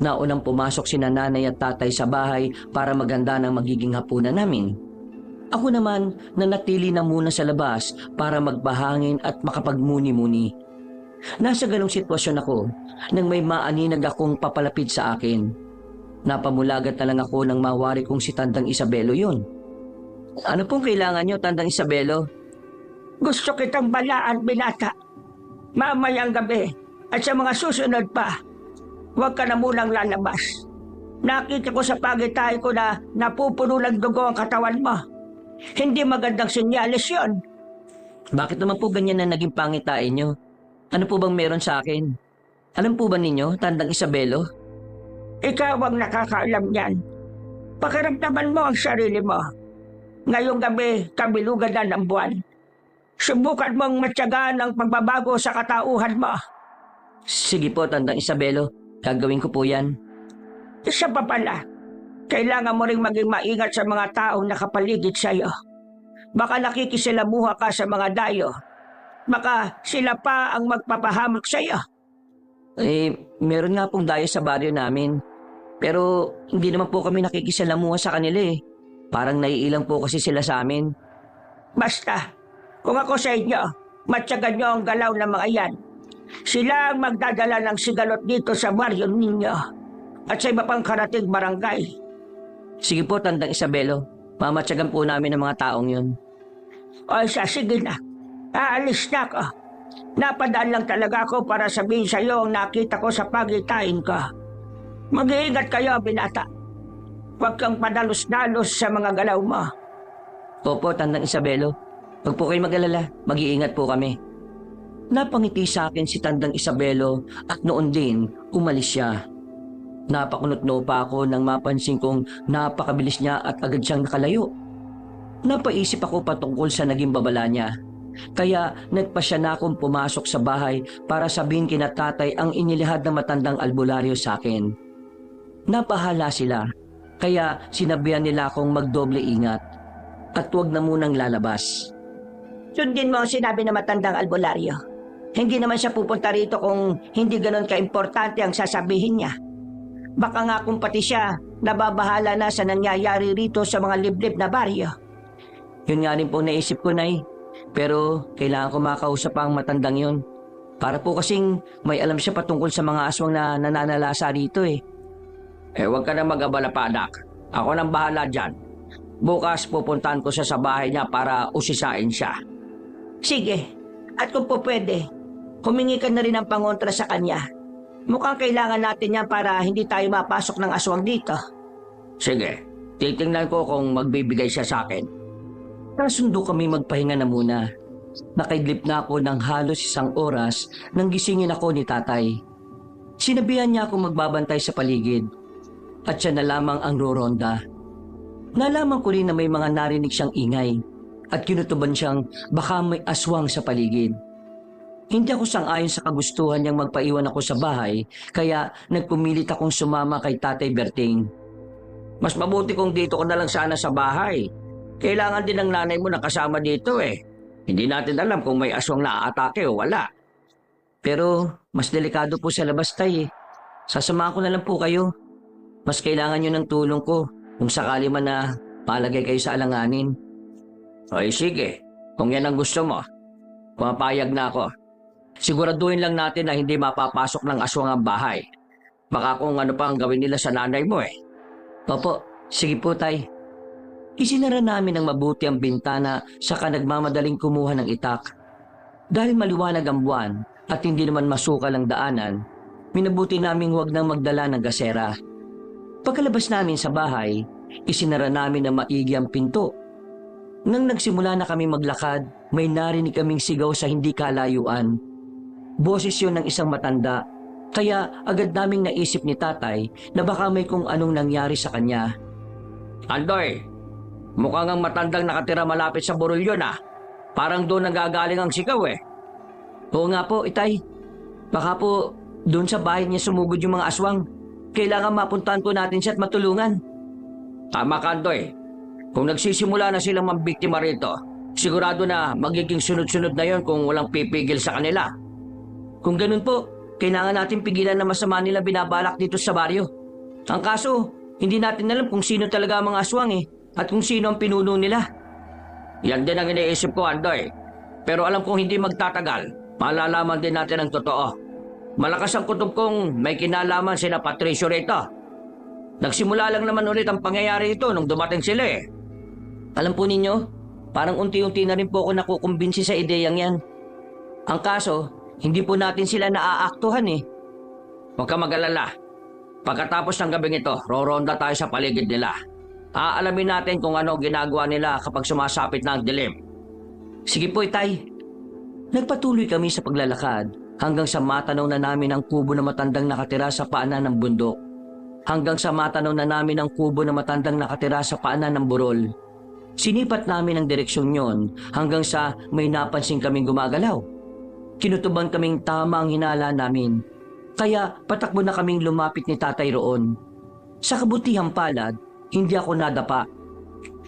Naunang pumasok sina nanay at tatay sa bahay para maganda ng magiging hapunan namin. Ako naman nanatili na muna sa labas para magbahangin at makapagmuni-muni. Nasa ganong sitwasyon ako nang may maaninag akong papalapit sa akin. Napamulagat na lang ako nang mawari kong si Tandang Isabelo yun. Ano pong kailangan nyo, Tandang Isabelo? Gusto kitang balaan, binata. Mamayang gabi at sa mga susunod pa, huwag ka na munang lalabas. Nakita ko sa pagitay ko na napupuno ng dugo ang katawan mo. Hindi magandang senyales yun. Bakit naman po ganyan na naging pangitain nyo? Ano po bang meron sa akin? Alam po ba ninyo, Tandang Isabelo? Ikaw ang nakakaalam niyan. Pakiramdaman mo ang sarili mo. Ngayong gabi, kabilugan na ng buwan. Subukan mong matyagaan ang pagbabago sa katauhan mo. Sige po, Tandang Isabelo. Gagawin ko po yan. Isa pa pala, kailangan mo ring maging maingat sa mga taong nakapaligid sa iyo. Baka nakikisilamuha ka sa mga dayo. Baka sila pa ang magpapahamak sa iyo. Meron nga pong dayo sa baryo namin. Pero hindi naman po kami nakikisalamuha sa kanila eh. Parang naiilang po kasi sila sa amin. Basta, kung ako sa inyo, matyagan nyo ang galaw ng mga yan. Sila ang magdadala ng sigalot dito sa baryo ninyo at sa iba pang karating barangay. Sige po, Tandang Isabelo. Mamatyagan po namin ang mga taong yun. O sige na. Aalis na ako. Napadaan lang talaga ako para sabihin sa iyo ang nakita ko sa pagitain ko. Mag-iingat kayo, binata. Huwag kang padalos-dalos sa mga galaw mo. Opo, Tandang Isabelo. Huwag po kayo mag-alala. Mag-iingat po kami. Napangiti sa akin si Tandang Isabelo at noon din umalis siya. Napakunot-no pa ako nang mapansin kong napakabilis niya at agad siyang nakalayo. Napaisip ako patungkol sa naging babala niya. Kaya nagpasya na akong pumasok sa bahay para sabihin kina tatay ang inilihad ng matandang albularyo sa akin. Napahala sila, kaya sinabihan nila akong magdoble ingat at huwag na munang lalabas. Sundin mo ang sinabi ng matandang albularyo. Hindi naman siya pupunta rito kung hindi ganon ka-importante ang sasabihin niya. Baka nga kung pati siya nababahala na sa nangyayari rito sa mga liblib na baryo. Yun nga rin po naisip ko, Nay. Pero kailangan ko makausap ang matandang yun. Para po kasing may alam siya patungkol sa mga aswang na nananalasa rito eh. Huwag ka na mag-abala pa, anak. Ako nang bahala dyan. Bukas pupuntahan ko siya sa bahay niya para usisain siya. Sige, At kung po pwede, humingi ka na rin ng pangontra sa kanya. Mukhang kailangan natin yan para hindi tayo mapasok ng aswang dito. Sige, titingnan ko kung magbibigay siya sa akin. Nasundo kami magpahinga na muna. Nakaidlip na ako ng halos 1 oras nang gisingin ako ni tatay. Sinabihan niya akong magbabantay sa paligid at siya na lamang ang roronda. Nalaman ko rin na may mga narinig siyang ingay at kinutuban siyang baka may aswang sa paligid. Hindi ako sang-ayon sa kagustuhan niyang magpaiwan ako sa bahay kaya nagpumilit akong sumama kay Tatay Berting. Mas mabuti kung dito ko na lang sana sa bahay. Kailangan din ng nanay mo na kasama dito eh. Hindi natin alam kung may aswang na aatake o wala. Pero mas delikado po sa labas, tay. Sasamahan ko na lang po kayo. Mas kailangan niyo ng tulong ko kung sakali man na palagay kayo sa alanganin. Ay sige, kung yan ang gusto mo, pumapayag na ako. Siguraduhin lang natin na hindi mapapasok ng aswang ang bahay. Baka kung ano pa ang gawin nila sa nanay mo eh. Opo, sige po, tay. Isinara namin ng mabuti ang bintana saka nagmamadaling kumuha ng itak. Dahil maliwanag ang buwan at hindi naman masukal ang daanan, minabuti naming huwag nang magdala ng gasera. Pagkalabas namin sa bahay, isinara namin na maigi ang pinto. Nang nagsimula na kami maglakad, may narinig kaming sigaw sa hindi kalayuan. Boses yun ng isang matanda, kaya agad naming naisip ni tatay na baka may kung anong nangyari sa kanya. Andoy, mukhang ang matandang nakatira malapit sa burol yun ah. Parang doon nagagaling ang sigaw eh. Oo nga po, itay. Baka po doon sa bahay niya sumugod yung mga aswang. Kailangan mapuntahan po natin siya at matulungan. Tama ka, Andoy. Kung nagsisimula na silang mambiktima rito, sigurado na magiging sunod-sunod na yon kung walang pipigil sa kanila. Kung ganun po, kailangan natin pigilan na masama nila binabalak dito sa baryo. Ang kaso, hindi natin alam kung sino talaga ang mga aswang eh, at kung sino ang pinuno nila. Yan din ang iniisip ko, Andoy. Pero alam kong hindi magtatagal, malalaman din natin ang totoo. Malakas ang kutob kong may kinalaman sina Patricio rito. Nagsimula lang naman ulit ang pangyayari ito nung dumating sila eh. Alam po ninyo, parang unti-unti na rin po ako nakukumbinsi sa ideyang yan. Ang kaso, hindi po natin sila naaaktuhan eh. Huwag ka mag-alala. Pagkatapos ng gabing ito, roronda tayo sa paligid nila. Aalamin natin kung ano ginagawa nila kapag sumasapit na ang dilim. Sige po, itay. Nagpatuloy kami sa paglalakad hanggang sa matanaw na namin ang kubo na matandang nakatira sa paanan ng bundok. Hanggang sa matanaw na namin ang kubo na matandang nakatira sa paanan ng burol. Sinipat namin ang direksyon yon hanggang sa may napansin kaming gumagalaw. Kinutuban kaming tama ang hinala namin. Kaya patakbo na kaming lumapit ni tatay roon. Sa kabutihang palad, hindi ako nadapa.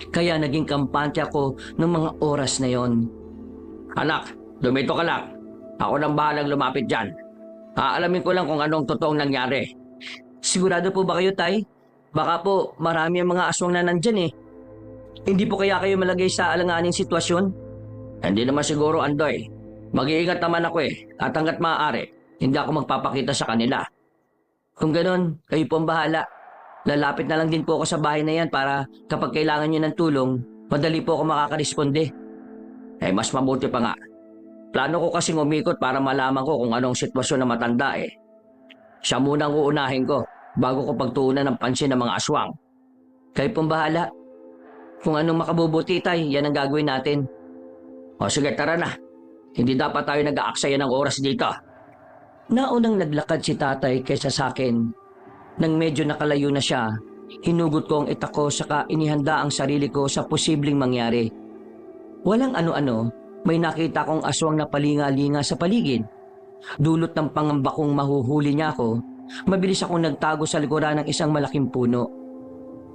Kaya naging kampante ako ng mga oras na yon. Anak, dumito ka lang. Ako nang bahalang lumapit dyan. Aalamin ko lang kung anong totoong nangyari. Sigurado po ba kayo, tay? Baka po marami ang mga aswang na nandyan eh. Hindi po kaya kayo malagay sa alanganing sitwasyon? Hindi naman siguro, Andoy. Mag-iingat naman ako eh. At hanggat maaari, hindi ako magpapakita sa kanila. Kung ganon, kayo po ang bahala. Lalapit na lang din po ako sa bahay na yan para kapag kailangan nyo ng tulong, madali po ako makakaresponde. Eh, mas mabuti pa nga. Plano ko kasing umikot para malaman ko kung anong sitwasyon na matanda eh. Siya muna ang uunahin ko bago ko pagtuunan ng pansin ng mga aswang. Kayo pong bahala. Kung anong makabubuti, tay, yan ang gagawin natin. O sige, tara na. Hindi dapat tayo nag-aaksaya ng oras dito. Naunang naglakad si tatay kaysa sa akin. Nang medyo nakalayo na siya, hinugot ko ang itak ko saka inihanda ang sarili ko sa posibleng mangyari. Walang ano-ano, may nakita kong aswang na palinga-linga sa paligid. Dulot ng pangamba kong mahuhuli niya ako, mabilis akong nagtago sa likuran ng isang malaking puno.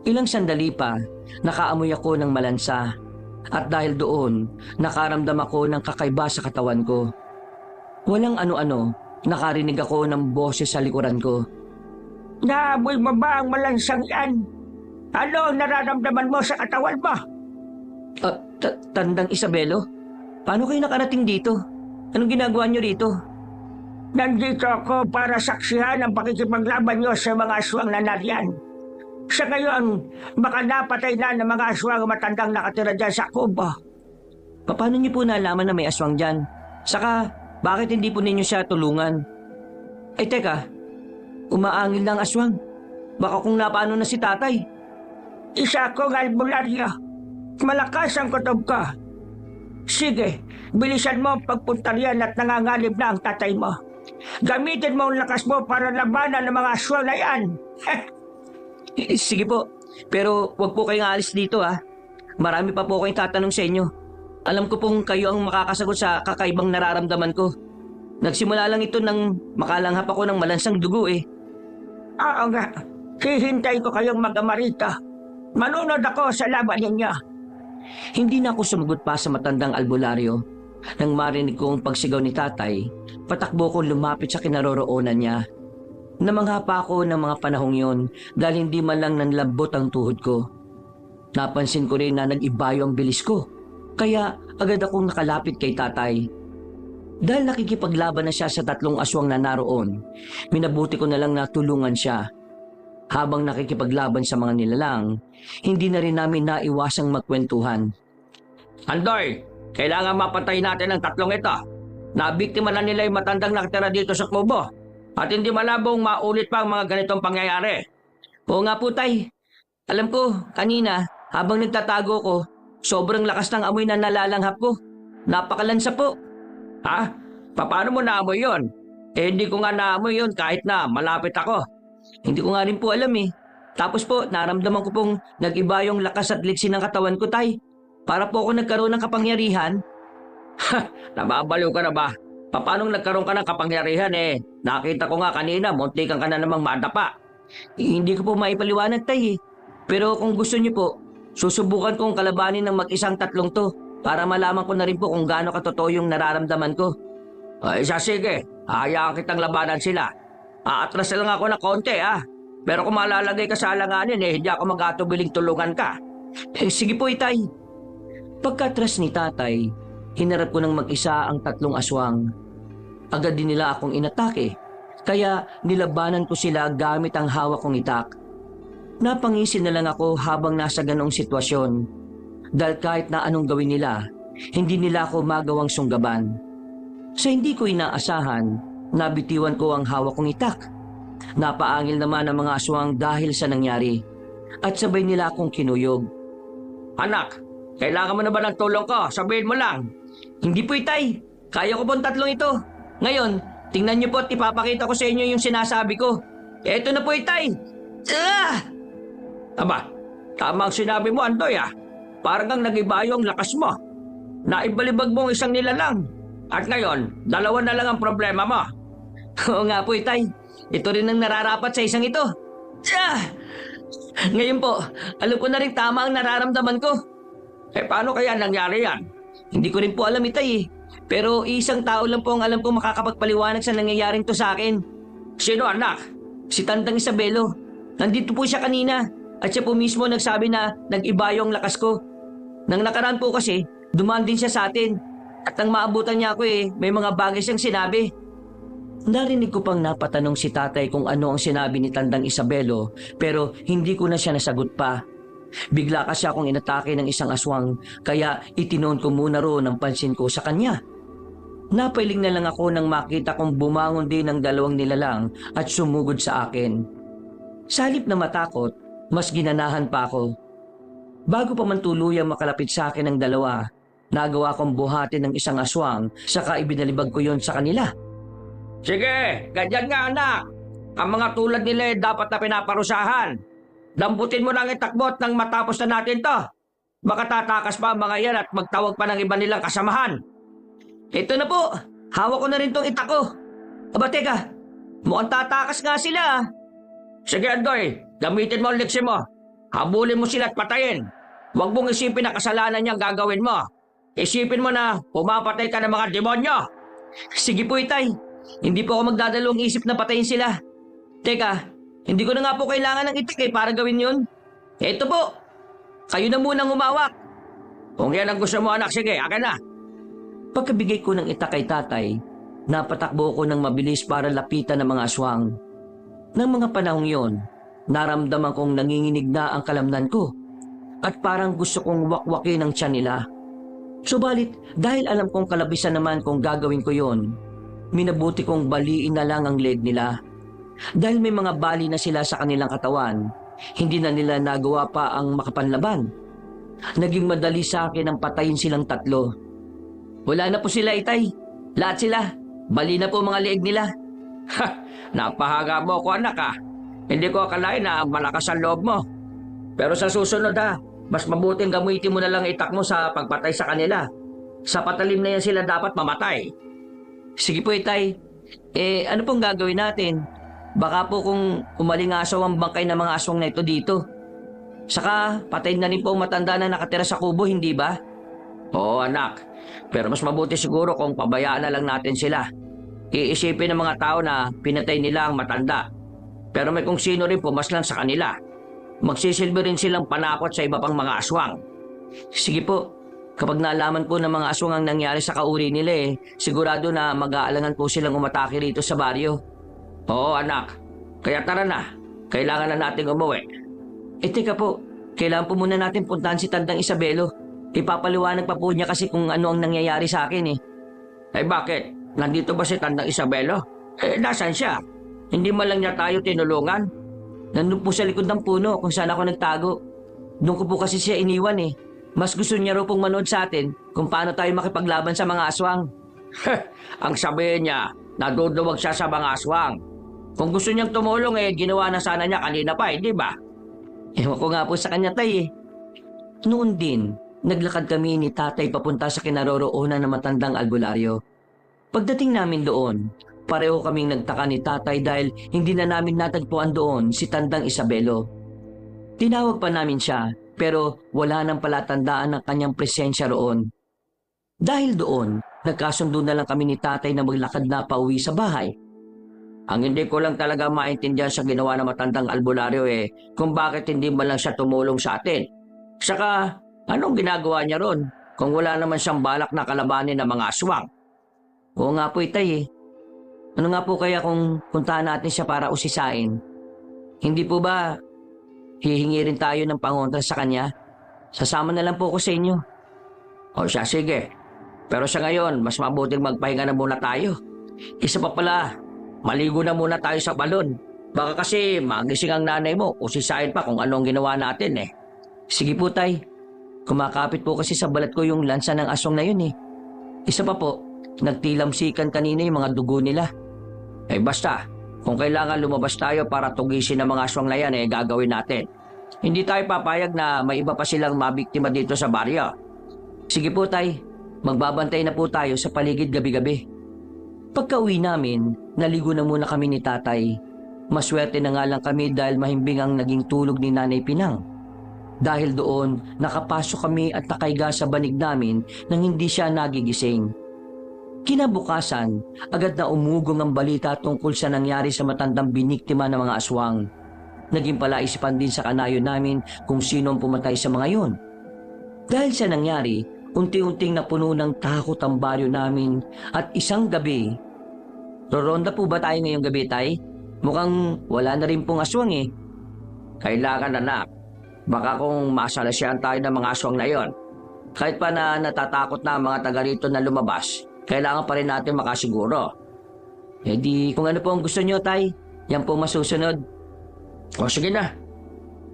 Ilang sandali pa, nakaamoy ako ng malansa. At dahil doon, nakaramdam ako ng kakaiba sa katawan ko. Walang ano-ano, nakarinig ako ng boses sa likuran ko. Naamoy mo ba ang malansang yan? Ano ang nararamdaman mo sa katawan mo? Tandang Isabelo? Paano kayo nakarating dito? Anong ginagawa niyo rito? Nandito ako para saksihan ang pakikipaglaban niyo sa mga aswang na nariyan. Sa ngayon, baka napatay na ng mga aswang matandang nakatira dyan sa kubo. Paano niyo po nalaman na may aswang dyan? Saka, bakit hindi po ninyo siya tulungan? Ay teka, umaangil na ang aswang. Baka kung napaano na si tatay. Isa akong albularyo. Malakas ang kutob ko. Sige, bilisan mo ang pagpunta riyan at nangangalib na ang tatay mo. Gamitin mo ang lakas mo para labanan ng mga aswang na yan. Sige po, pero wag po kayong alis dito ha. Marami pa po kayong tatanong sa inyo. Alam ko pong kayo ang makakasagot sa kakaibang nararamdaman ko. Nagsimula lang ito nang makalanghap ako ng malansang dugo eh. Oo nga, hihintayin ko kayong mag-ama rito. Manunod ako sa laban ninyo. Hindi na ako sumagot pa sa matandang albularyo. Nang marinig ko ang pagsigaw ni tatay, patakbo ko lumapit sa kinaroroonan niya. Namangha pa ako ng mga panahong yon dahil hindi man lang nanlambot ang tuhod ko. Napansin ko rin na nag-ibayo ang bilis ko, kaya agad akong nakalapit kay tatay. Dahil nakikipaglaban na siya sa 3 aswang na naroon, minabuti ko na lang na tulungan siya. Habang nakikipaglaban sa mga nilalang, hindi na rin namin naiwasang magkwentuhan. Andoy, kailangan mapatay natin ang 3 ito. Nabiktima na nila yung matandang nakatira dito sa kubo. At hindi malabong maulit pa ang mga ganitong pangyayari. Oo nga po tay. Alam ko, kanina, habang nagtatago ko, sobrang lakas ng amoy na nalalanghap ko. Napakalansa po. Ha? Paano mo naamoy yon? Eh hindi ko nga naamoy yon kahit na malapit ako. Hindi ko nga rin po alam eh. Tapos po, naramdaman ko pong nag-iba yung lakas at liksi ng katawan ko tay. Para po ako nagkaroon ng kapangyarihan. Nababaliw ka na ba? Paano nagkaroon ka ng kapangyarihan eh? Nakita ko nga kanina, muntikan ka na namang madapa. Hindi ko po maipaliwanag tay eh. Pero kung gusto niyo po, susubukan kong kalabanin ng mag-isang 3 to para malaman ko na rin po kung gaano katotoo yung nararamdaman ko. Ay, sige. Hayaan kitang labanan sila. Aatras lang ako na konti Pero kung malalagay ka sa alanganin hindi ako mag-atubiling tulungan ka. Sige po itay. Pagkatras ni tatay, hinarap ko ng mag-isa ang 3 aswang. Agad din nila akong inatake, kaya nilabanan ko sila gamit ang hawak kong itak. Napangisin na lang ako habang nasa ganong sitwasyon. Dahil kahit na anong gawin nila, hindi nila ako magawang sunggaban. Sa hindi ko inaasahan, nabitiwan ko ang hawak kong itak. Napaangil naman ang mga aswang dahil sa nangyari. At sabay nila akong kinuyog. Anak, kailangan mo na ba ng tulong ko? Sabihin mo lang. Hindi po itay, kaya ko pong 3 ito. Ngayon, tingnan niyo po at ipapakita ko sa inyo yung sinasabi ko. Eto na po itay. Aba, tama ang sinabi mo Andoy Parang kang nagibayo ang lakas mo. Naibalibag mo ang isang nilalang. At ngayon, 2 na lang ang problema mo. Oo nga po itay, ito rin ang nararapat sa isang ito. Ngayon po, alam ko na rin tama ang nararamdaman ko. Paano kaya nangyari yan? Hindi ko rin po alam itay Pero isang tao lang po ang alam ko makakapagpaliwanag sa nangyayaring to sa akin. Sino anak? Si Tandang Isabelo. Nandito po siya kanina. At siya po mismo nagsabi na nag-iba yung lakas ko. Nang nakaraan po kasi, dumaan din siya sa atin. At nang maabutan niya ako may mga bagay siyang sinabi. Narinig ko pang napatanong si tatay kung ano ang sinabi ni Tandang Isabelo, pero hindi ko na siya nasagot pa. Bigla kasi akong inatake ng isang aswang, kaya itinoon ko muna roon ang pansin ko sa kanya. Napailing na lang ako nang makita kong bumangon din ang 2 nilalang at sumugod sa akin. Sa halip na matakot, mas ginanahan pa ako. Bago pa man tuluyang makalapit sa akin ang 2, nagawa kong buhatin ng isang aswang, saka ibinalibag ko yon sa kanila. Sige, ganyan nga anak. Ang mga tulad nila dapat na pinaparusahan. Damputin mo nang itakbot nang matapos na natin to. Baka tatakas pa ang mga yan at magtawag pa ng iba nilang kasamahan. Ito na po, hawak ko na rin tong itak ko. Aba teka, mukhang tatakas nga sila. Sige Andoy, gamitin mo ang liksi mo. Habulin mo sila at patayin. Huwag mong isipin na kasalanan niyang gagawin mo. Isipin mo na pumapatay ka ng mga demonyo. Sige po itay, hindi po ako magdadalawang isip na patayin sila. Teka, hindi ko na nga po kailangan ng itik para gawin yun. Eto po, kayo na munang humawak. Kung yan ang gusto mo anak, sige, akin na. Pagkabigay ko ng itak kay tatay, napatakbo ko ng mabilis para lapitan ng mga aswang. Nang mga panahong yon, naramdaman kong nanginginig na ang kalamnan ko at parang gusto kong wakwakin ang tiyan nila. Subalit, dahil alam kong kalabisan naman kung gagawin ko yon, minabuti kong baliin na lang ang leg nila. Dahil may mga bali na sila sa kanilang katawan, hindi na nila nagawa pa ang makapanlaban. Naging madali sa akin ang patayin silang tatlo. Wala na po sila, Itay. Lahat sila. Bali na po mga leeg nila. Ha! Napahaga mo ko, anak, ah. Hindi ko akalain na malakas ang loob mo. Pero sa susunod, mas mabuting gamitin mo na lang itak mo sa pagpatay sa kanila. Sa patalim na yan sila dapat mamatay. Sige po, Itay. Ano pong gagawin natin? Baka po kung umalingasaw ang bangkay ng mga aswang na ito dito. Saka, patayin na rin po ang matanda na nakatira sa kubo, hindi ba? Oo, anak. Pero mas mabuti siguro kung pabayaan na lang natin sila. Iisipin ng mga tao na pinatay nila ang matanda. Pero may kung sino rin pumaslang sa kanila. Magsisilbi rin silang panakot sa iba pang mga aswang. Sige po. Kapag naalaman po ng mga aswang ang nangyari sa kauri nila sigurado na mag-aalangan po silang umatake rito sa baryo. Oo, anak. Kaya tara na. Kailangan na nating umuwi. Teka po. Kailangan po muna natin puntahan si Tandang Isabelo. Ipapaliwanag pa po niya kasi kung ano ang nangyayari sa akin bakit? Nandito ba si Tandang Isabelo? Nasaan siya? Hindi man lang niya tayo tinulungan. Nandun po sa likod ng puno kung saan ako nagtago. Doon ko po kasi siya iniwan Mas gusto niya raw pong manood sa atin kung paano tayo makipaglaban sa mga aswang. Ang sabihin niya, naduduwag siya sa mga aswang. Kung gusto niyang tumulong ginawa na sana niya kanina pa di ba? Ewan ko nga po sa kanya, Tay Noon din, naglakad kami ni Tatay papunta sa kinaroroonan ng matandang albularyo. Pagdating namin doon, pareho kaming nagtaka ni Tatay dahil hindi na namin natagpuan doon si Tandang Isabelo. Tinawag pa namin siya pero wala nang palatandaan ng kanyang presensya roon. Dahil doon, nagkasundo na lang kami ni Tatay na maglakad na pauwi sa bahay. Ang hindi ko lang talaga maintindihan sa ginawa ng matandang albularyo kung bakit hindi man lang siya tumulong sa atin. Saka, anong ginagawa niya ron kung wala naman siyang balak na kalabanin ng mga aswang? Oo nga po, Itay Ano nga po kaya kung puntahan natin siya para usisain? Hindi po ba hihingi rin tayo ng pangontra sa kanya? Sasama na lang po ako sa inyo. O siya, sige. Pero sa ngayon, mas mabuting magpahinga na muna tayo. Isa pa pala, maligo na muna tayo sa balon. Baka kasi magising ang nanay mo, usisain pa kung anong ginawa natin Sige po, Tay. Kumakapit po kasi sa balat ko yung lansa ng aswang na yun Isa pa po, nagtilamsikan kanina yung mga dugo nila. Basta, kung kailangan lumabas tayo para tugisin ang mga aswang na yan gagawin natin. Hindi tayo papayag na may iba pa silang mabiktima dito sa baryo. Sige po, Tay. Magbabantay na po tayo sa paligid gabi-gabi. Pagka-uwi namin, naligo na muna kami ni Tatay. Maswerte na nga lang kami dahil mahimbing ang naging tulog ni Nanay Pinang. Dahil doon, nakapasok kami at nakaiga sa banig namin nang hindi siya nagigising. Kinabukasan, agad na umugong ang balita tungkol sa nangyari sa matandang biniktima ng mga aswang. Naging palaisipan din sa kanayo namin kung sino ang pumatay sa mga yun. Dahil sa nangyari, unti-unting napuno ng takot ang baryo namin at isang gabi. Roronda po ba tayo ngayong gabi, Tay? Mukhang wala na rin pong aswang Kailangan, anak. Baka kung masalasyan tayo ng mga aswang na yon. Kahit pa na natatakot na ang mga taga rito na lumabas, kailangan pa rin natin makasiguro. Di kung ano po ang gusto nyo, Tay, yan po masusunod. O sige na.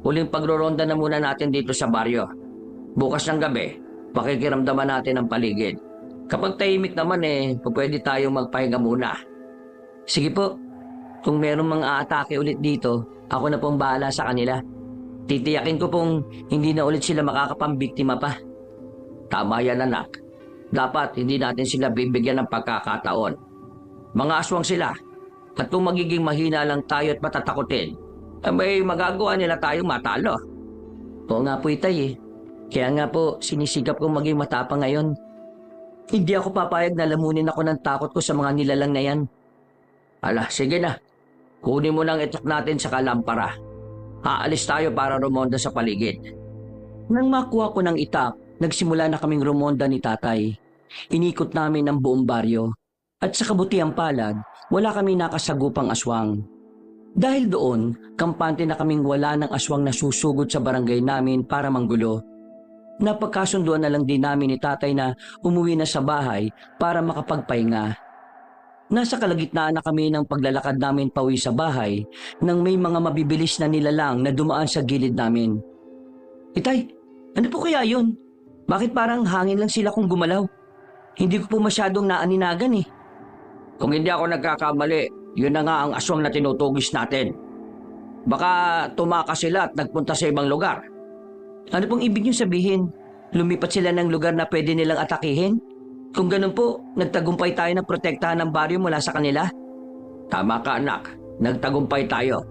Huling pagroronda na muna natin dito sa baryo. Bukas ng gabi, pakikiramdaman natin ang paligid. Kapag tahimik naman pwede tayong magpahinga muna. Sige po. Kung merong mga aatake ulit dito, ako na pong bahala sa kanila. Titiyakin ko pong hindi na ulit sila makakapambiktima pa. Tama yan, anak. Dapat hindi natin sila bibigyan ng pagkakataon. Mga aswang sila. At kung magiging mahina lang tayo at matatakotin, may magagawa nila tayong matalo. Oo nga po, Itay Kaya nga po, sinisigap kong maging matapang ngayon. Hindi ako papayag na lamunin ako ng takot ko sa mga nilalang na yan. Ala, sige na. Kunin mo nang itok natin sa kalampara. Aalis tayo para rumonda sa paligid. Nang makuha ko ng itak, nagsimula na kaming rumonda ni Tatay. Inikot namin ang buong baryo. At sa kabutiang palad, wala kami nakasagupang aswang. Dahil doon, kampante na kaming wala ng aswang na susugod sa barangay namin para manggulo. Napagkasunduan na lang din namin ni tatay na umuwi na sa bahay para makapagpahinga. Nasa kalagitnaan na kami ng paglalakad namin pauwi sa bahay nang may mga mabibilis na nilalang na dumaan sa gilid namin. Itay, ano po kaya yun? Bakit parang hangin lang sila kung gumalaw? Hindi ko po masyadong naaninagan eh. Kung hindi ako nagkakamali, yun na nga ang aswang na tinutugis natin. Baka tumakas sila at nagpunta sa ibang lugar. Ano pong ibig niyo sabihin? Lumipat sila ng lugar na pwede nilang atakihin? Kung ganun po, nagtagumpay tayo na protektahan ng baryo mula sa kanila? Tama ka anak, nagtagumpay tayo.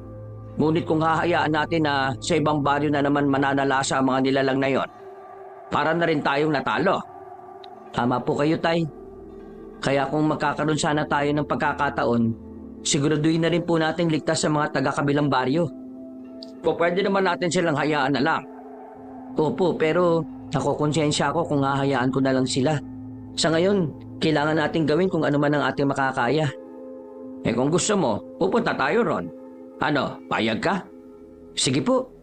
Ngunit kung hahayaan natin na sa ibang baryo na naman mananalasa ang mga nilalang na yon, para na rin tayong natalo. Tama po kayo, tay. Kaya kung magkakaroon sana tayo ng pagkakataon, siguraduhin na rin po nating ligtas sa mga taga-kabilang baryo. Kung pwede naman natin silang hayaan na lang. Opo, pero nakokonsensya ako kung hahayaan ko na lang sila. Sa ngayon, kailangan nating gawin kung ano man ang ating makakaya. Kung gusto mo, pupunta tayo ron. Ano, payag ka? Sige po.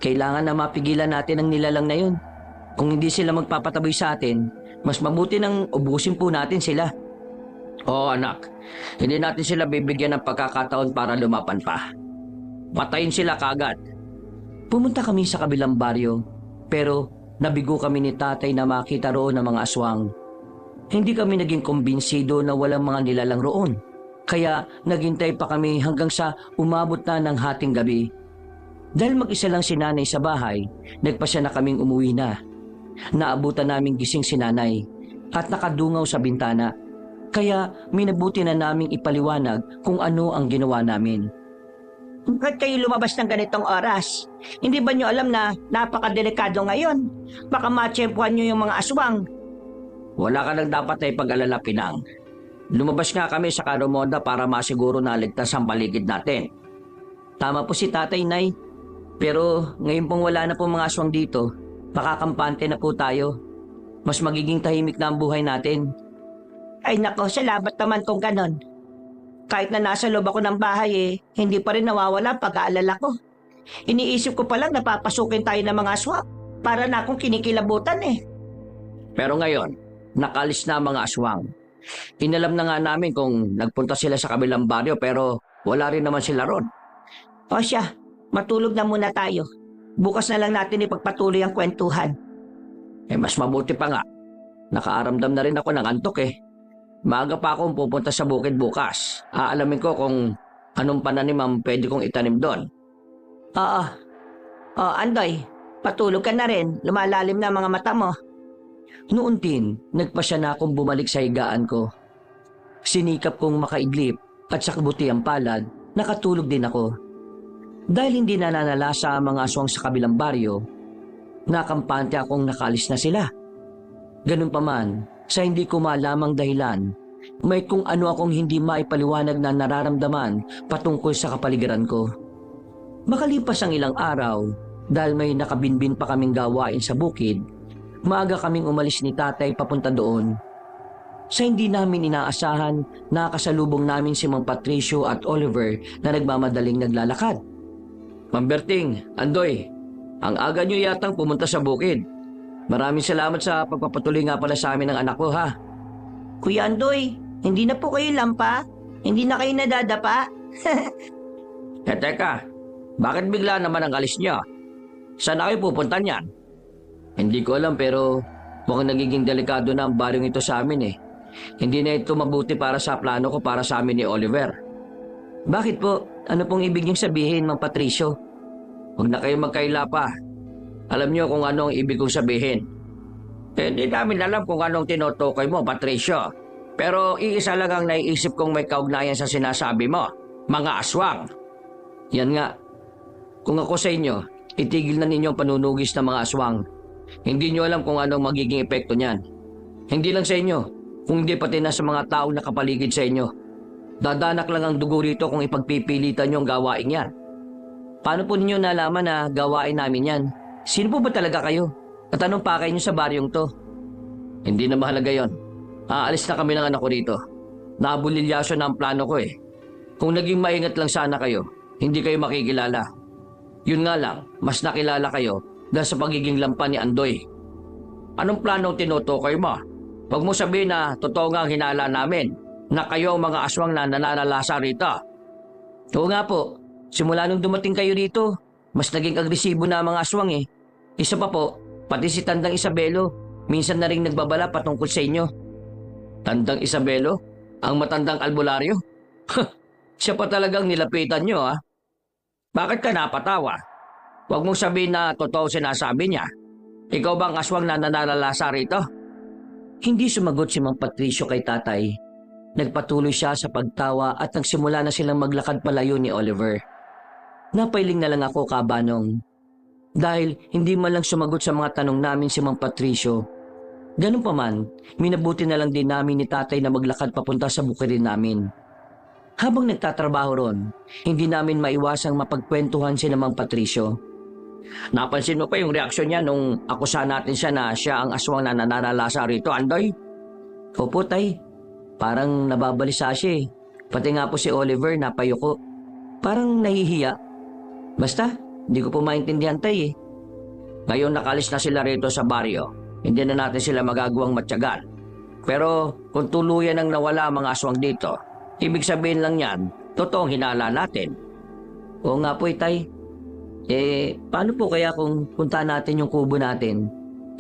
Kailangan na mapigilan natin ang nilalang na yun. Kung hindi sila magpapataboy sa atin, mas mabuti nang ubusin po natin sila. Oo anak, hindi natin sila bibigyan ng pagkakataon para lumapan pa. Patayin sila kagad. Pumunta kami sa kabilang baryo, pero nabigo kami ni tatay na makita roon ng mga aswang. Hindi kami naging kumbinsido na walang mga nilalang roon. Kaya naghintay pa kami hanggang sa umabot na ng hating gabi. Dahil mag-isa lang si nanay sa bahay, nagpasya na kaming umuwi na. Naabutan naming gising si nanay at nakadungaw sa bintana. Kaya minabuti na naming ipaliwanag kung ano ang ginawa namin. Bakit kayo lumabas ng ganitong oras? Hindi ba nyo alam na napakadelikado ngayon? Baka matsyempuhan nyo yung mga aswang. Wala ka nang dapat na ipag-alala, Pinang. Lumabas nga kami sa Karumonda para masiguro na ligtas ang paligid natin. Tama po si tatay, nay. Pero ngayon pong wala na po mga aswang dito, makakampante na po tayo. Mas magiging tahimik na ang buhay natin. Ay nako, salamat naman kung ganon. Kahit na nasa loob ako ng bahay hindi pa rin nawawala ang pag-aalala ko. Iniisip ko pa lang napapasukin tayo ng mga aswang. Para na akong kinikilabutan Pero ngayon, nakalis na ang mga aswang. Inalam na nga namin kung nagpunta sila sa kabilang baryo pero wala rin naman sila ron. O siya, matulog na muna tayo. Bukas na lang natin ipagpatuloy ang kwentuhan. Mas mabuti pa nga. Nakaaramdam na rin ako ng antok Maaga pa akong pupunta sa bukid bukas. Aalamin ko kung anong pananim ang pwede kong itanim doon. Oo. Andoy, patulog ka na rin. Lumalalim na mga mata mo. Noon din, nagpasya na akong bumalik sa higaan ko. Sinikap kong makaidlip at sa kabutiang palad, nakatulog din ako. Dahil hindi na nanalasa ang mga aswang sa kabilang baryo, nakampante akong nakalis na sila. Ganun pa man, sa hindi ko malamang dahilan, may kung ano akong hindi maipaliwanag na nararamdaman patungkol sa kapaligiran ko. Makalipas ang ilang araw, dahil may nakabinbin pa kaming gawain sa bukid, maaga kaming umalis ni tatay papunta doon. Sa hindi namin inaasahan, nakasalubong namin si Mang Patricio at Oliver na nagmamadaling naglalakad. Mang Berting, Andoy, ang aga nyo yatang pumunta sa bukid. Maraming salamat sa pagpapatuloy nga pala sa amin ng anak ko ha. Kuya Andoy, hindi na po kayo lampa? Hindi na kayo nadadapa? Teka, bakit bigla naman ang alis nyo? Saan na kayo pupunta niyan? Hindi ko alam pero mukhang nagiging delikado na ang baryong ito sa amin Hindi na ito mabuti para sa plano ko para sa amin ni Oliver. Bakit po? Ano pong ibig niyong sabihin, Mang Patricio? Huwag na kayo magkaila pa. Alam niyo kung ano ang ibig kong sabihin. Hindi namin alam kung anong tinutukoy mo, Patricio. Pero iisa lang ang naiisip kong may kaugnayan sa sinasabi mo. Mga aswang. Yan nga. Kung ako sa inyo, itigil na ninyo ang panunugis ng mga aswang. Hindi nyo alam kung anong magiging epekto niyan. Hindi lang sa inyo, kung hindi pati na sa mga taong nakapaligid sa inyo. Dadanak lang ang dugo rito kung ipagpipilitan nyo ang gawain yan. Paano po ninyo nalaman na gawain namin yan? Sino po ba talaga kayo? At anong pakay nyo sa baryong to? Hindi na mahalaga yon. Aalis na kami ng anak ko rito. Nabulilyaso na ang plano ko Kung naging maingat lang sana kayo, hindi kayo makikilala. Yun nga lang, mas nakilala kayo dahil sa pagiging lampa ni Andoy. anong planong tinutukoy mo? Huwag mo sabihin na totoo nga ang hinala namin na kayo ang mga aswang na nananalasa rito. Oo nga po, simula nung dumating kayo rito, mas naging agresibo na ang mga aswang eh. Isa pa po, pati si Tandang Isabelo, minsan na rin nagbabala patungkol sa inyo. Tandang Isabelo? Ang matandang albularyo? Siya pa talagang nilapitan nyo ah. Bakit ka napatawa? Huwag mong sabihin na totoo sinasabi niya. Ikaw ba ang aswang na nananalasa rito? Hindi sumagot si Mang Patricio kay tatay. Nagpatuloy siya sa pagtawa at nagsimula na silang maglakad palayo ni Oliver. Napailing na lang ako, kabanong. Dahil hindi man lang sumagot sa mga tanong namin si Mang Patricio. Ganun pa man, minabuti na lang din namin ni tatay na maglakad papunta sa bukirin namin. Habang nagtatrabaho ron, hindi namin maiwasang mapagkwentuhan si Mang Patricio. Napansin mo pa yung reaksyon niya nung akusahan natin siya na siya ang aswang na nananalasa rito, Andoy? Opo, tay. Parang nababalisa siya eh. Pati nga po si Oliver napayuko. Parang nahihiya. Basta, hindi ko po maintindihan, tay eh. Ngayon nakalis na sila rito sa baryo. Hindi na natin sila magagawang matyagan. Pero kung tuluyan ang nawala ang mga aswang dito, ibig sabihin lang yan, totoong hinala natin. Oo nga po, tay. Paano po kaya kung punta natin yung kubo natin?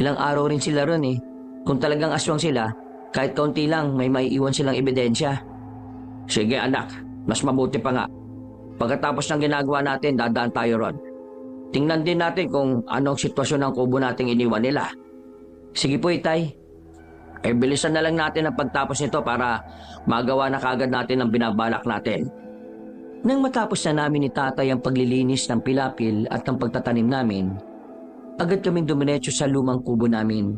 Ilang araw rin sila ron eh. Kung talagang aswang sila, kahit kaunti lang, may maiiwan silang ebidensya. Sige anak, mas mabuti pa nga. Pagkatapos ng ginagawa natin, dadaan tayo ron. Tingnan din natin kung anong sitwasyon ng kubo nating iniwan nila. Sige po, itay. Bilisan na lang natin ang pagtapos nito para magawa na kagad natin ang binabalak natin. Nang matapos na namin ni tatay ang paglilinis ng pilapil at ang pagtatanim namin, agad kaming dumiretso sa lumang kubo namin.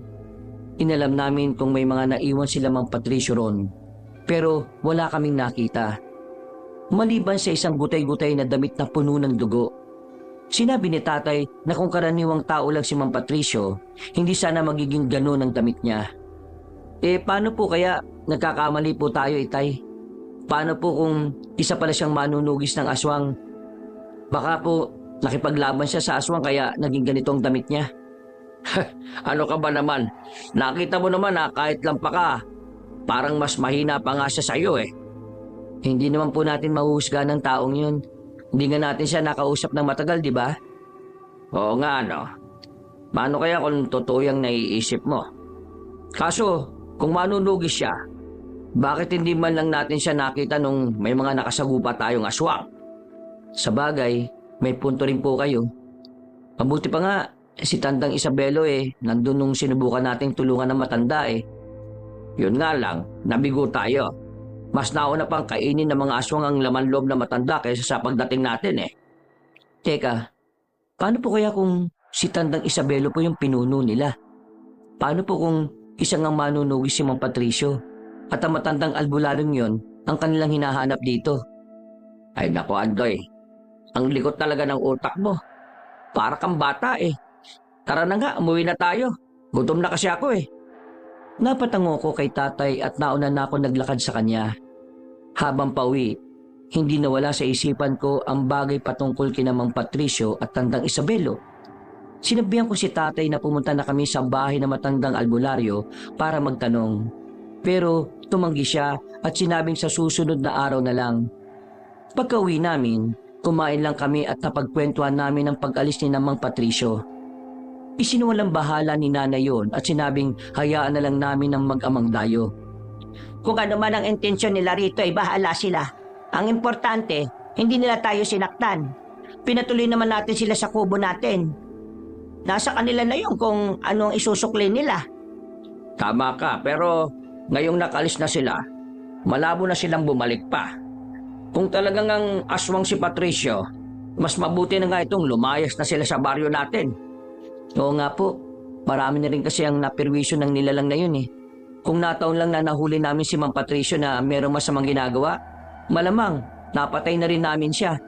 Inalam namin kung may mga naiwan sila Mang Patricio ron, pero wala kaming nakita. Maliban sa isang gutay-gutay na damit na puno ng dugo. Sinabi ni tatay na kung karaniwang tao lang si Mang Patricio, hindi sana magiging gano'n ang damit niya. Paano po kaya nagkakamali po tayo, itay? Paano po kung isa pala siyang manunugis ng aswang? Baka po nakipaglaban siya sa aswang kaya naging ganitong damit niya. Ano ka ba naman? Nakita mo naman na kahit lampa ka, parang mas mahina pa nga siya sa'yo eh. Hindi naman po natin mahuhusga ng taong yun. Hindi nga natin siya nakausap ng matagal, di ba? Oo nga, no. Paano kaya kung totoo yung naiisip mo? Kaso, kung manunugis siya, bakit hindi man lang natin siya nakita nung may mga nakasagupa tayong aswang? Sa bagay, may punto rin po kayo. Mabuti pa nga, si Tandang Isabelo nandun nung sinubukan nating tulungan ng matanda eh. Yun nga lang, nabigo tayo. Mas nauna pang kainin ng mga aswang ang laman loob na matanda kaysa sa pagdating natin eh. Teka, paano po kaya kung si Tandang Isabelo po yung pinuno nila? Paano po kung isang ang manunugis si Mang Patricio? At ang matandang albularyong yon ang kanilang hinahanap dito. Ay nako, Andoy. Ang likot talaga ng utak mo. Para kang bata eh. Tara na nga, umuwi na tayo. Gutom na kasi ako eh. Napatango ko kay tatay at nauna na ako naglakad sa kanya. Habang pauwi, hindi nawala sa isipan ko ang bagay patungkol kina Mang Patricio at Tandang Isabelo. Sinabihan ko si tatay na pumunta na kami sa bahay ng matandang albularyo para magtanong. Pero tumanggi siya at sinabing sa susunod na araw na lang. Pagka-uwi namin, kumain lang kami at napagkwentuhan namin ang pag-alis ni Mang Patricio. Isinuwalang bahala ni nanay yon at sinabing hayaan na lang namin ang mag-amang dayo. Kung ano man ang intensyon nila rito ay bahala sila. Ang importante, hindi nila tayo sinaktan. Pinatuloy naman natin sila sa kubo natin. Nasa kanila na yun kung ano ang isusukli nila. Tama ka, pero ngayong nakalis na sila, malabo na silang bumalik pa. Kung talagang ang aswang si Patricio, mas mabuti na nga itong lumayas na sila sa baryo natin. Oo nga po, marami na rin kasi ang napirwisyo ng nilalang na yun eh. Kung nataon lang na nahuli namin si Mang Patricio na merong masamang ginagawa, malamang napatay na rin namin siya.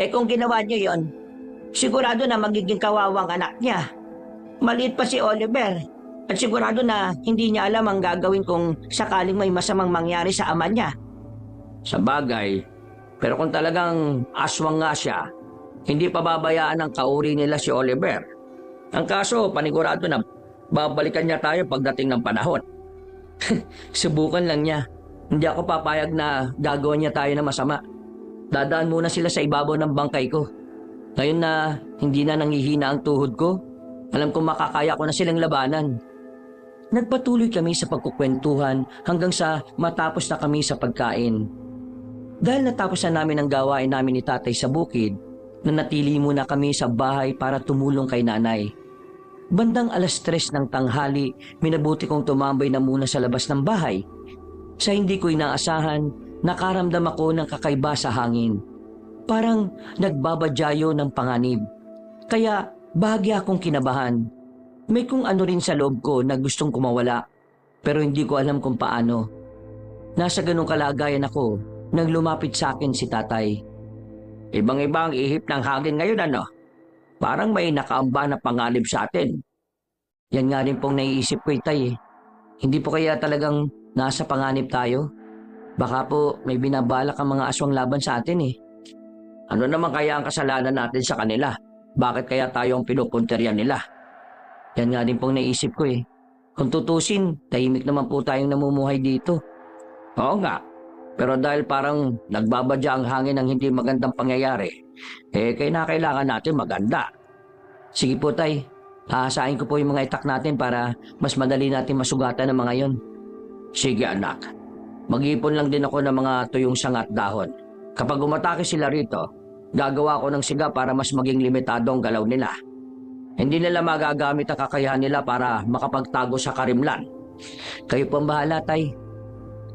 Kung ginawa niyo yon, sigurado na magiging kawawang anak niya. Maliit pa si Oliver. At sigurado na hindi niya alam ang gagawin kung sakaling may masamang mangyari sa ama niya. Sa bagay, pero kung talagang aswang nga siya, hindi pa babayaan ng kauri nila si Oliver. Ang kaso, panigurado na babalikan niya tayo pagdating ng panahon. Subukan lang niya. Hindi ako papayag na gagawin niya tayo ng masama. Dadaan muna sila sa ibabaw ng bangkay ko. Ngayon na hindi na nanghihina ang tuhod ko, alam kong makakaya ko na silang labanan. Nagpatuloy kami sa pagkukwentuhan hanggang sa matapos na kami sa pagkain. Dahil natapos na namin ang gawain namin ni tatay sa bukid, nanatili muna kami sa bahay para tumulong kay nanay. Bandang 3:00 ng tanghali, minabuti kong tumambay na muna sa labas ng bahay. Sa hindi ko inaasahan, nakaramdam ako ng kakaiba sa hangin. Parang nagbabadyayo ng panganib. Kaya bahagya akong kinabahan. May kung ano rin sa loob ko na gustong kumawala, pero hindi ko alam kung paano. Nasa ganung kalagayan ako nang lumapit sa akin si tatay. Ibang-ibang ihip ng hangin ngayon ano? Parang may nakaamba na panganib sa atin. Yan nga rin pong naiisip ko itay eh. Hindi po kaya talagang nasa panganib tayo? Baka po may binabalak ang mga aswang laban sa atin eh. Ano naman kaya ang kasalanan natin sa kanila? Bakit kaya tayo ang pinupunteryan nila? Yan nga rin pong naisip ko eh. Kung tutusin, tahimik naman po tayong namumuhay dito. Oo nga. Pero dahil parang nagbabadya ang hangin ng hindi magandang pangyayari, kailangan natin maganda. Sige po tay, aasahin ko po yung mga itak natin para mas madali natin masugatan ng mga yon. Sige anak, mag-ipon lang din ako ng mga tuyong sanga at dahon. Kapag umatake sila rito, gagawa ko ng siga para mas maging limitado ang galaw nila. Hindi nila magagamit ang kakayahan nila para makapagtago sa karimlan. Kayo po ang bahala, tay.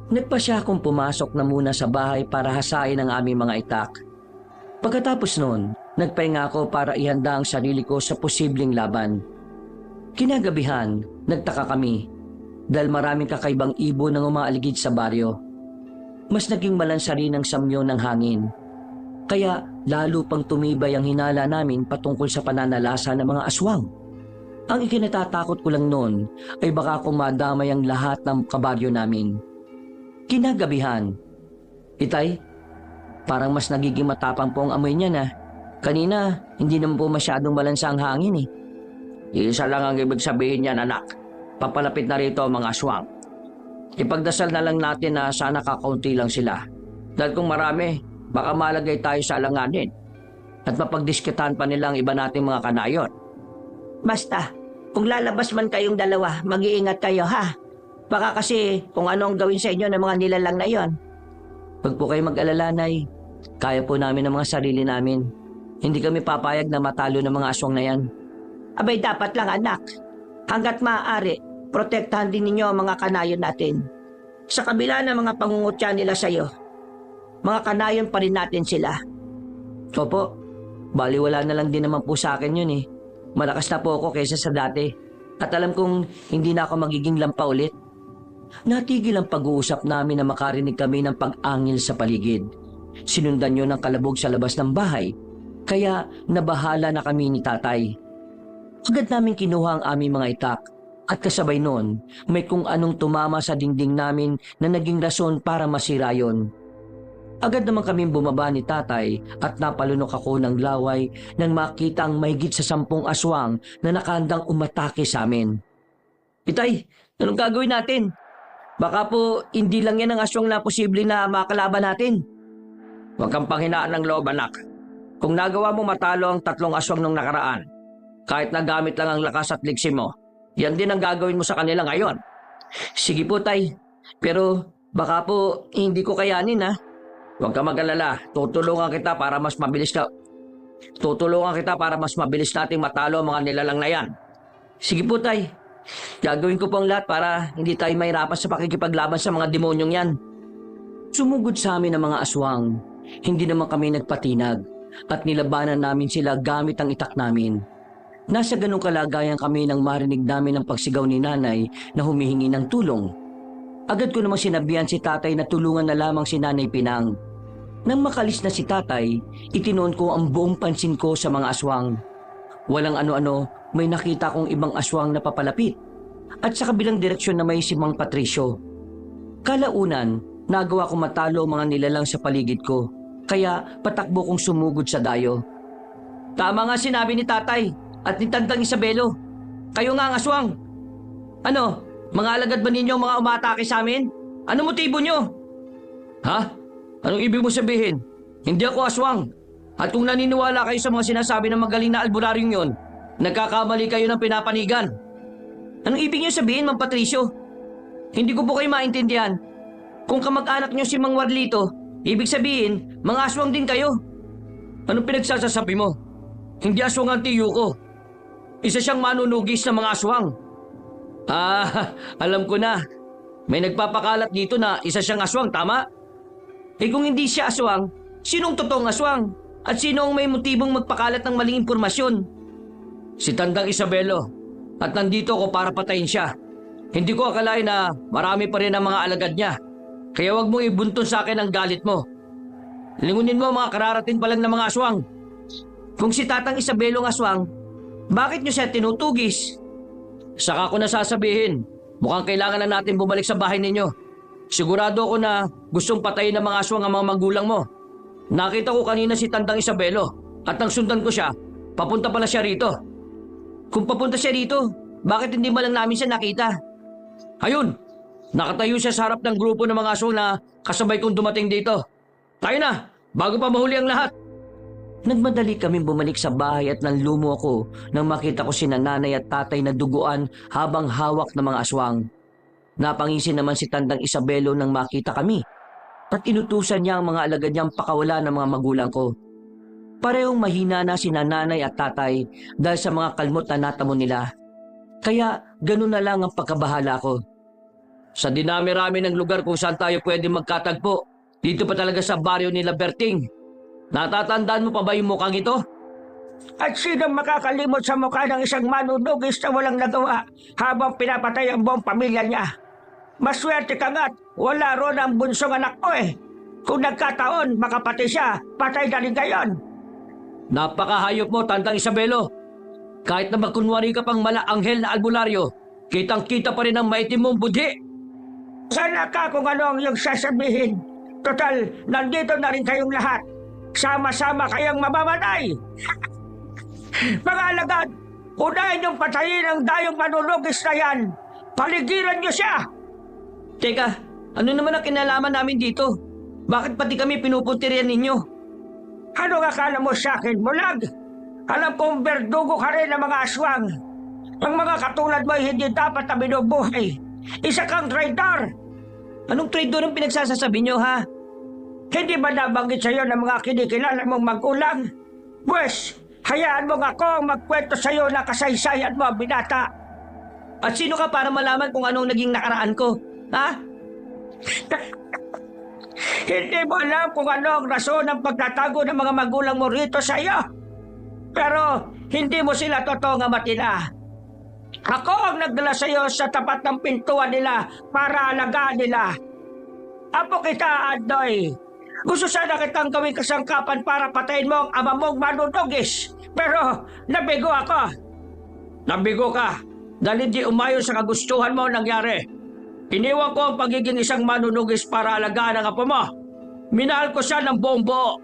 Nagpasya akong pumasok na muna sa bahay para hasain ang aming mga itak. Pagkatapos noon, nagpahinga ako para ihanda ang sarili ko sa posibleng laban. Kinagabihan, nagtaka kami dahil maraming kakaibang ibon ang umaaligid sa baryo. Mas naging malansari ng samyo ng hangin. Kaya lalo pang tumibay ang hinala namin patungkol sa pananalasa ng mga aswang. Ang ikinatatakot ko lang noon ay baka kung madamay ang lahat ng kabaryo namin. Kinagabihan. Itay, parang mas nagiging matapang po ang amoy niya na. Kanina, hindi naman po masyadong balansa ang hangin eh. Isa lang ang ibig sabihin niyan anak. Papalapit na rito ang mga aswang. Ipagdasal na lang natin na sana kakaunti lang sila. Dahil kung marami, baka malagay tayo sa alanganin. At mapagdiskitahan pa nila ang iba nating mga kanayon. Basta, kung lalabas man kayong dalawa, mag-iingat kayo ha. Baka kasi kung ano ang gawin sa inyo ng mga nilalang na yon. Huwag po kayo mag-alala, Nay. Kaya po namin ang mga sarili namin. Hindi kami papayag na matalo ng mga aswang na yan. Abay dapat lang anak. Hanggat maaari, protektahan din ninyo ang mga kanayon natin. Sa kabila ng mga pangungutya nila sa iyo, mga kanayon pa rin natin sila. Opo, baliwala na lang din naman po sa akin yun eh. Malakas na po ako kaysa sa dati. At alam kong hindi na ako magiging lampa ulit. Natigil ang pag-uusap namin na makarinig kami ng pag-angil sa paligid. Sinundan yun ng kalabog sa labas ng bahay, kaya nabahala na kami ni tatay. Agad namin kinuha ang aming mga itak at kasabay noon may kung anong tumama sa dingding namin na naging rason para masira yun. Agad naman kaming bumaba ni tatay at napalunok ako ng laway nang makita ang mahigit sa 10 aswang na nakahandang umatake sa amin. Itay, anong gagawin natin? Baka po hindi lang yan ang aswang na posible na makalaban natin. Huwag kang panghinaan ng loob anak. Kung nagawa mo matalo ang 3 aswang nung nakaraan, kahit nagamit lang ang lakas at ligsi mo, yan din ang gagawin mo sa kanila ngayon. Sige po tay, pero baka po hindi ko kayanin ha. Huwag ka mag-alala, tutulungan kita para mas mabilis nating matalo ang mga nilalang na yan. Sige po tay, gagawin ko po ang lahat para hindi tayo mahirapan sa pakikipaglaban sa mga demonyong yan. Sumugod sa amin ang mga aswang. Hindi naman kami nagpatinag at nilabanan namin sila gamit ang itak namin. Nasa ganong kalagayan kami nang marinig namin ang pagsigaw ni nanay na humihingi ng tulong. Agad ko namang sinabihan si tatay na tulungan na lamang si Nanay Pinang. Nang makalis na si tatay, itinoon ko ang buong pansin ko sa mga aswang. Walang ano-ano, may nakita kong ibang aswang na papalapit at sa kabilang direksyon na may si Mang Patricio. Kalaunan, nagawa ko matalo ang mga nilalang sa paligid ko, kaya patakbo kong sumugod sa dayo. Tama nga sinabi ni tatay at ni Tandang Isabelo. Kayo nga ang aswang. Ano? Mga alagad ba ninyo ang mga umatake sa amin? Ano motibo nyo? Ha? Anong ibig mo sabihin? Hindi ako aswang. At kung naniniwala kayo sa mga sinasabi ng magaling na alburaryong yon, nagkakamali kayo ng pinapanigan. Anong ibig niyo sabihin, Mang Patricio? Hindi ko po kayo maintindihan. Kung kamag-anak niyo si Mang Warlito, ibig sabihin, mga aswang din kayo. Anong pinagsasasabi mo? Hindi aswang ang tiyo ko. Isa siyang manunugis ng mga aswang. Alam ko na. May nagpapakalat dito na isa siyang aswang, tama? Eh kung hindi siya aswang, sinong totoong aswang? At sino ang may motibong magpakalat ng maling impormasyon? Si Tandang Isabelo. At nandito ako para patayin siya. Hindi ko akalain na marami pa rin ang mga alagad niya. Kaya wag mong ibuntun sa akin ang galit mo. Lingunin mo mga kararating pa lang ng mga aswang. Kung si Tatang Isabelo ang aswang, bakit niyo siya tinutugis? Saka ko na sasabihin, mukhang kailangan na natin bumalik sa bahay ninyo. Sigurado ako na gustong patayin ng mga aswang ang mga magulang mo. Nakita ko kanina si Tandang Isabelo at nang sundan ko siya, papunta pala siya rito. Kung papunta siya rito, bakit hindi man lang namin siya nakita? Ayun, nakatayo siya sa harap ng grupo ng mga aswang na kasabay kong dumating dito. Tayo na, bago pa mahuli ang lahat. Nagmadali kaming bumalik sa bahay at nanlumo ako nang makita ko si nanay at tatay na duguan habang hawak ng mga aswang. Napangisin naman si Tandang Isabelo nang makita kami at inutusan niya ang mga alagad niyang pakawala ng mga magulang ko. Parehong mahina na si nanay at tatay dahil sa mga kalmot na natamo nila. Kaya ganun na lang ang pagkabahala ko. Sa dinami-rami ng lugar kung saan tayo pwede magkatagpo, dito pa talaga sa baryo nila Berting. Natatandaan mo pa ba yung mukhang ito? At sino makakalimot sa mukha ng isang manunugis na walang nagawa habang pinapatay ang buong pamilya niya? Maswerte ka nga't wala ron ang bunsong anak ko eh. Kung nagkataon, makapatay siya, patay na rin gayon. Napakahayop mo, Tandang Isabelo. Kahit na magkunwari ka pang mala-anghel na albularyo, kitang-kita pa rin ang maitim mong budhi. Sana ka kung ano ang iyong sasabihin. Total, nandito na rin kayong lahat. Sama-sama kayang mamamatay. Mga alagad, unahin niyong patayin ang dayong manunugis na yan. Paligiran niyo siya. Teka, ano naman ang kinalaman namin dito? Bakit pati kami pinupuntirian ninyo? Ano nga akala mo sa akin, Mulag? Alam kong berdugo ka rin ng mga aswang. Ang mga katulad mo ay hindi dapat na binubuhay. Isa kang traitor. Anong traitor ang pinagsasasabi nyo, ha? Hindi ba nabanggit sa'yo ng mga kinikilala mong magulang? Pwes, hayaan mo nga ako ang magkwento sa'yo na kasaysayan mo, binata. At sino ka para malaman kung anong naging nakaraan ko, ha? Hindi mo alam kung ano ang rason ng pagtatago ng mga magulang mo rito sa iyo. Pero hindi mo sila totoong amatin na. Ako ang nagdala sa iyo sa tapat ng pintuan nila para alagaan nila. Apo kita, Adoy. Gusto sana kitang gawing kasangkapan para patayin mo ang ama mong manunugis. Pero nabigo ako. Nabigo ka dahil hindi umayon sa kagustuhan mo nangyari. Iniwan ko ang pagiging isang manunugis para alagaan ang apo mo. Minahal ko siya ng buong buo.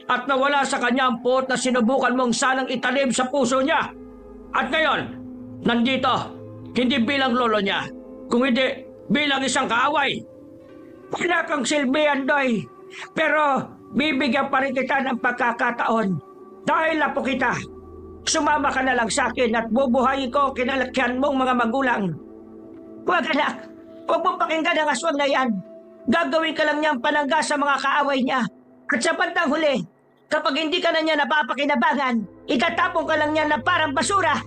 At nawala sa kanya ang puot na sinubukan mong sanang italim sa puso niya. At ngayon, nandito, hindi bilang lolo niya, kung hindi bilang isang kaaway. Wala kang silbi, Andoy. Pero bibigyan pa rin kita ng pagkakataon. Dahil apo kita, sumama ka na lang sa akin at bubuhayin ko kinalakyan mong mga magulang. Huwag anak, huwag mong pakinggan ang aswang na yan. Gagawin ka lang niyang panangga sa mga kaaway niya. At sa bandang huli, kapag hindi ka na niya napapakinabangan, itatapong ka lang niya na parang basura.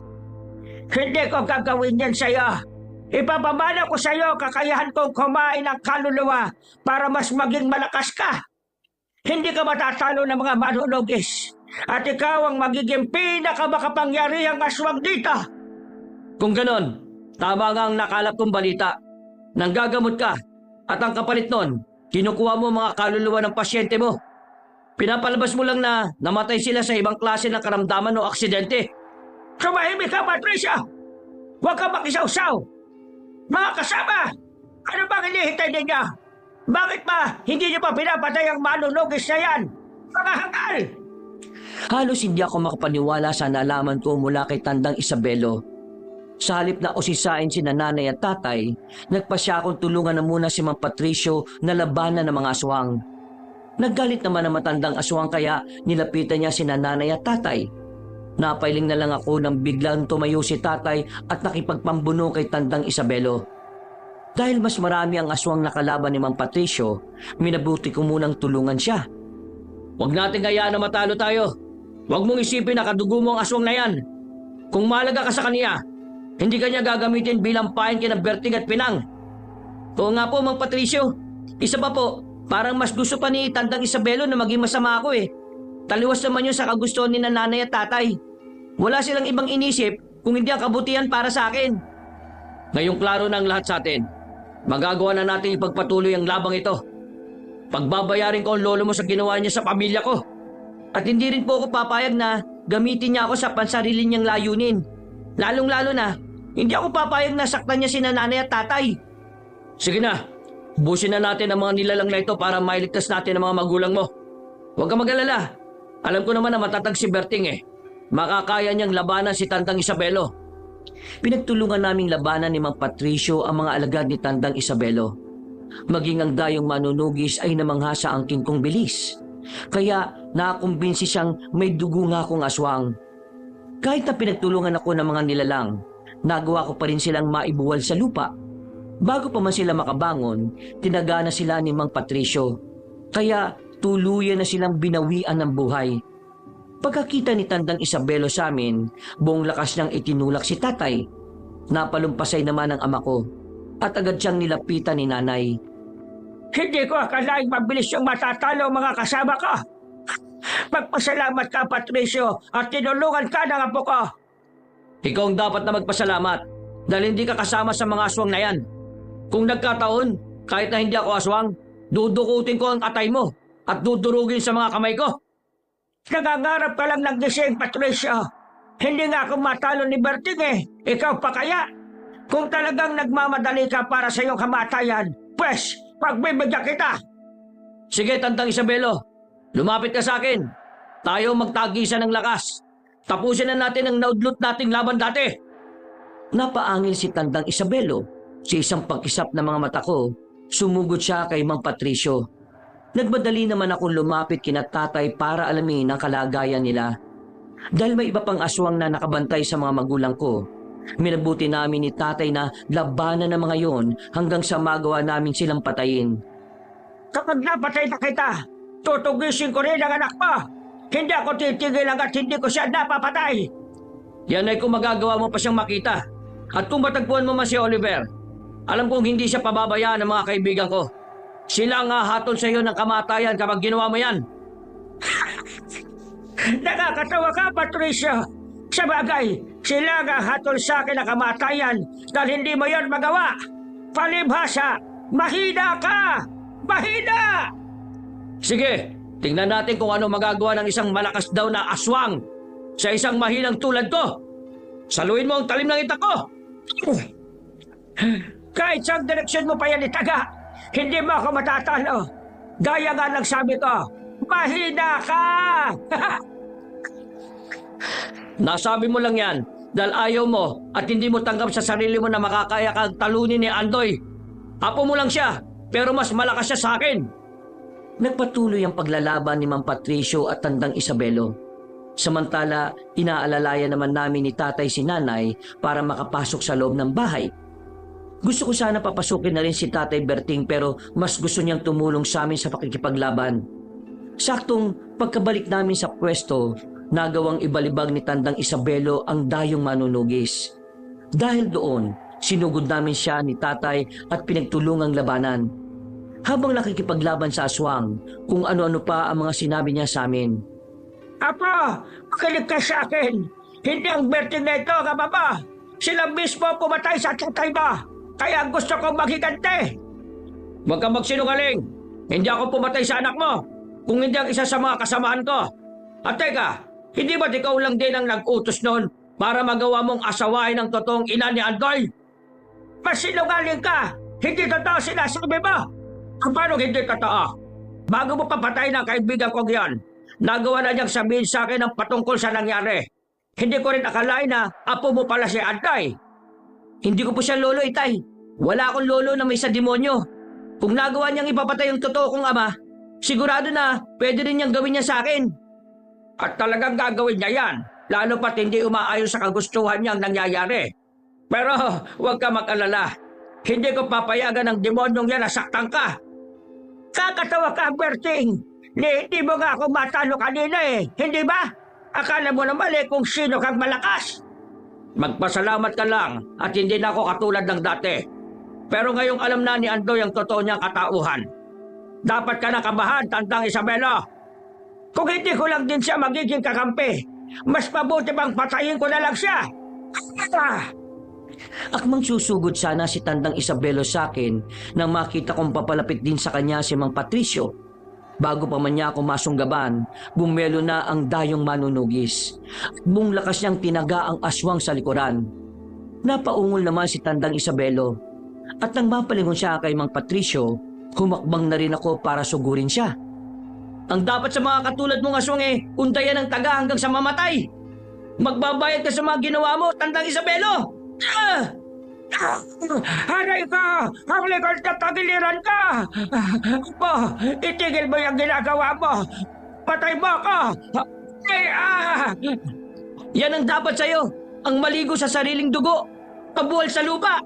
Hindi ko gagawin yan sa'yo. Ipapamana ko sa'yo kakayahan kong kumain ng kaluluwa para mas maging malakas ka. Hindi ka matatalo ng mga manunugis. At ikaw ang magiging pinakamakapangyarihang aswang dito. Kung ganon, tama nga ang nakalap kong balita. Nanggagamot ka at ang kapalit nun, kinukuha mo mga kaluluwa ng pasyente mo. Pinapalabas mo lang na namatay sila sa ibang klase ng karamdaman o aksidente. Sumahimik ka, Patricia! Huwag ka makisaw-saw! Mga kasama! Ano bang hinihintay ninyo? Bakit ba hindi niyo pa pinapatay ang manunugis na yan? Mga hangal! Halos hindi ako makapaniwala sa nalaman ko mula kay Tandang Isabelo. Sa halip na usisain si nanay at tatay, nagpasya akong tulungan na muna si Mang Patricio na labanan ng mga aswang. Naggalit naman ang matandang aswang kaya nilapitan niya si nanay at tatay. Napailing na lang ako nang biglang tumayo si tatay at nakipagpambuno kay tandang Isabelo. Dahil mas marami ang aswang nakalaban ni Mang Patricio, minabuti ko munang tulungan siya. Huwag natin hayaan na matalo tayo. Huwag mong isipin na kadugo mo ang aswang na yan. Kung malaga ka sa kaniya, hindi kanya gagamitin bilang pain kina Berting at Pinang. Oo nga po, Mang Patricio. Isa pa po, parang mas gusto pa ni tandang Isabelo na maging masama ako eh. Taliwas naman yun sa kagustuhan ni nanay at tatay. Wala silang ibang inisip kung hindi ang kabutihan para sa akin. Ngayong klaro na ang lahat sa atin. Magagawa na natin ipagpatuloy ang labang ito. Pagbabayarin ko ang lolo mo sa ginawa niya sa pamilya ko. At hindi rin po ako papayag na gamitin niya ako sa pansarili niyang layunin. Lalong-lalo na, hindi ako papayag na saktan niya si nanay at tatay. Sige na, busin na natin ang mga nilalang na ito para mailigtas natin ang mga magulang mo. Huwag kang mag-alala. Alam ko naman na matatag si Berting eh. Makakaya niyang labanan si Tandang Isabelo. Pinagtulungan naming labanan ni Mang Patricio ang mga alagad ni Tandang Isabelo. Maging ang dayong manunugis ay namangha sa angking kong bilis. Kaya nakakumbinsi siyang may dugo nga akong aswang. Kahit na pinagtulungan ako ng mga nilalang, nagawa ko pa rin silang maibuwal sa lupa. Bago pa man sila makabangon, tinagana sila ni Mang Patricio. Kaya tuluyan na silang binawian ng buhay. Pagkakita ni Tandang Isabelo sa amin, buong lakas niyang itinulak si tatay. Napalumpasay naman ang ama ko at agad siyang nilapitan ni nanay. Hindi ko akalaing mabilis yung matatalo mga kasama ko. Magpasalamat ka, Patricio, at tinulungan ka ng apo ko. Ikaw ang dapat na magpasalamat dahil hindi ka kasama sa mga aswang na yan. Kung nagkataon, kahit na hindi ako aswang, dudukutin ko ang atay mo at dudurugin sa mga kamay ko. Nangangarap ka lang ng gising, Patricio. Hindi nga ako matalo ni Berting eh. Ikaw pa kaya? Kung talagang nagmamadali ka para sa iyong kamatayan, pwes, pagbibigyan kita. Sige, Tandang Isabelo, lumapit ka sa akin. Tayo magtagisa ng lakas. Tapusin na natin ang naudlot nating laban dati. Napaangil si Tandang Isabelo. Sa isang pagkisap ng mga mata ko, sumugod siya kay Mang Patricio. Nagmadali naman akong lumapit kina tatay para alamin ang kalagayan nila. Dahil may iba pang aswang na nakabantay sa mga magulang ko, minabuti namin ni tatay na labanan ng mga yon hanggang sa magawa namin silang patayin. Kapag napatay na kita, tutugisin ko rin ang anak mo. Hindi ako titigil hanggat hindi ko siya napapatay. Yan ay kung magagawa mo pa siyang makita. At kung matagpuan mo man si Oliver, alam kong hindi siya pababayaan ng mga kaibigan ko. Sila nga hatol sa iyo ng kamatayan kapag ginawa mo yan. Nakakatawa ka, Patricio. Sa bagay, sila nga hatol sa akin ng kamatayan dahil hindi mo yan magawa. Palibhasa, mahina ka! Mahina! Sige, tingnan natin kung ano magagawa ng isang malakas daw na aswang sa isang mahinang tulad ko. Saluin mo ang talim ng itak ko. Kahit saan direksyon mo pa yan itaga, hindi mo ako matatalo. Gaya nga ng sabi ko, mahina ka! Nasabi mo lang yan dahil ayaw mo at hindi mo tanggap sa sarili mo na makakaya kang talunin ni Andoy. Apo mo lang siya, pero mas malakas siya sa akin. Nagpatuloy ang paglalaban ni Mang Patricio at Tandang Isabelo. Samantala, inaalalayan naman namin ni tatay si nanay para makapasok sa loob ng bahay. Gusto ko sana papasukin na rin si Tatay Berting pero mas gusto niyang tumulong sa amin sa pakikipaglaban. Saktong pagkabalik namin sa pwesto, nagawang ibalibag ni Tandang Isabelo ang dayong manunugis. Dahil doon, sinugod namin siya ni tatay at pinagtulungang labanan. Habang nakikipaglaban sa aswang, kung ano-ano pa ang mga sinabi niya sa amin. Apo, makinig ka sa akin. Hindi ang Berting na ito, kababa. Sila mismo pumatay sa tatay mo. Kaya gusto kong maghiganti. Huwag kang magsinungaling. Hindi ako pumatay sa anak mo. Kung hindi ang isa sa mga kasamaan ko. At teka, hindi ba't ikaw lang din ang nag-utos noon para magawa mong asawahin ang totoong ina ni Andoy? Masinungaling ka. Hindi totoo sinasabi mo. Paano hindi totoo? Bago mo papatayin ang kaibigan kong yan, nagawa na niyang sabihin sa akin ang patungkol sa nangyari. Hindi ko rin akalain na apo mo pala si Andoy. Hindi ko po siya lolo, itay. Wala akong lolo na may sa demonyo. Kung nagawa niyang ipapatay yung totoo kong ama, sigurado na pwede rin niyang gawin niya sa akin. At talagang gagawin niya yan, lalo pat hindi umaayon sa kagustuhan niyang nangyayari. Pero huwag ka mag-alala. Hindi ko papayagan ng demonyong yan na saktan ka. Kakatawa ka, Berting. Hindi mo nga ako matalo kanina eh, hindi ba? Akala mo naman eh kung sino kang malakas. Magpasalamat ka lang at hindi na ako katulad ng dati. Pero ngayong alam na ni Andoy ang totoo niyang katauhan. Dapat ka nakabahan, Tandang Isabelo. Kung hindi ko lang din siya magiging kakampi, mas mabuti bang patayin ko na lang siya. Akmang susugod sana si Tandang Isabelo sa akin nang makita kong papalapit din sa kanya si Mang Patricio. Bago pa man niya ako masunggaban, bumelo na ang dayong manunugis. Buong lakas niyang tinaga ang aswang sa likuran. Napaungol naman si Tandang Isabelo. At nang mapalingon siya kay Mang Patricio, humakbang na rin ako para sugurin siya. Ang dapat sa mga katulad mong aswang untayan ang taga hanggang sa mamatay. Magbabayad ka sa mga ginawa mo, Tandang Isabelo! Haray ka! Ang legal na tagiliran ka! Po, itigil mo yung ginagawa mo! Patay mo ako! Yan ang dapat sa'yo, ang maligo sa sariling dugo, kabuhal sa lupa.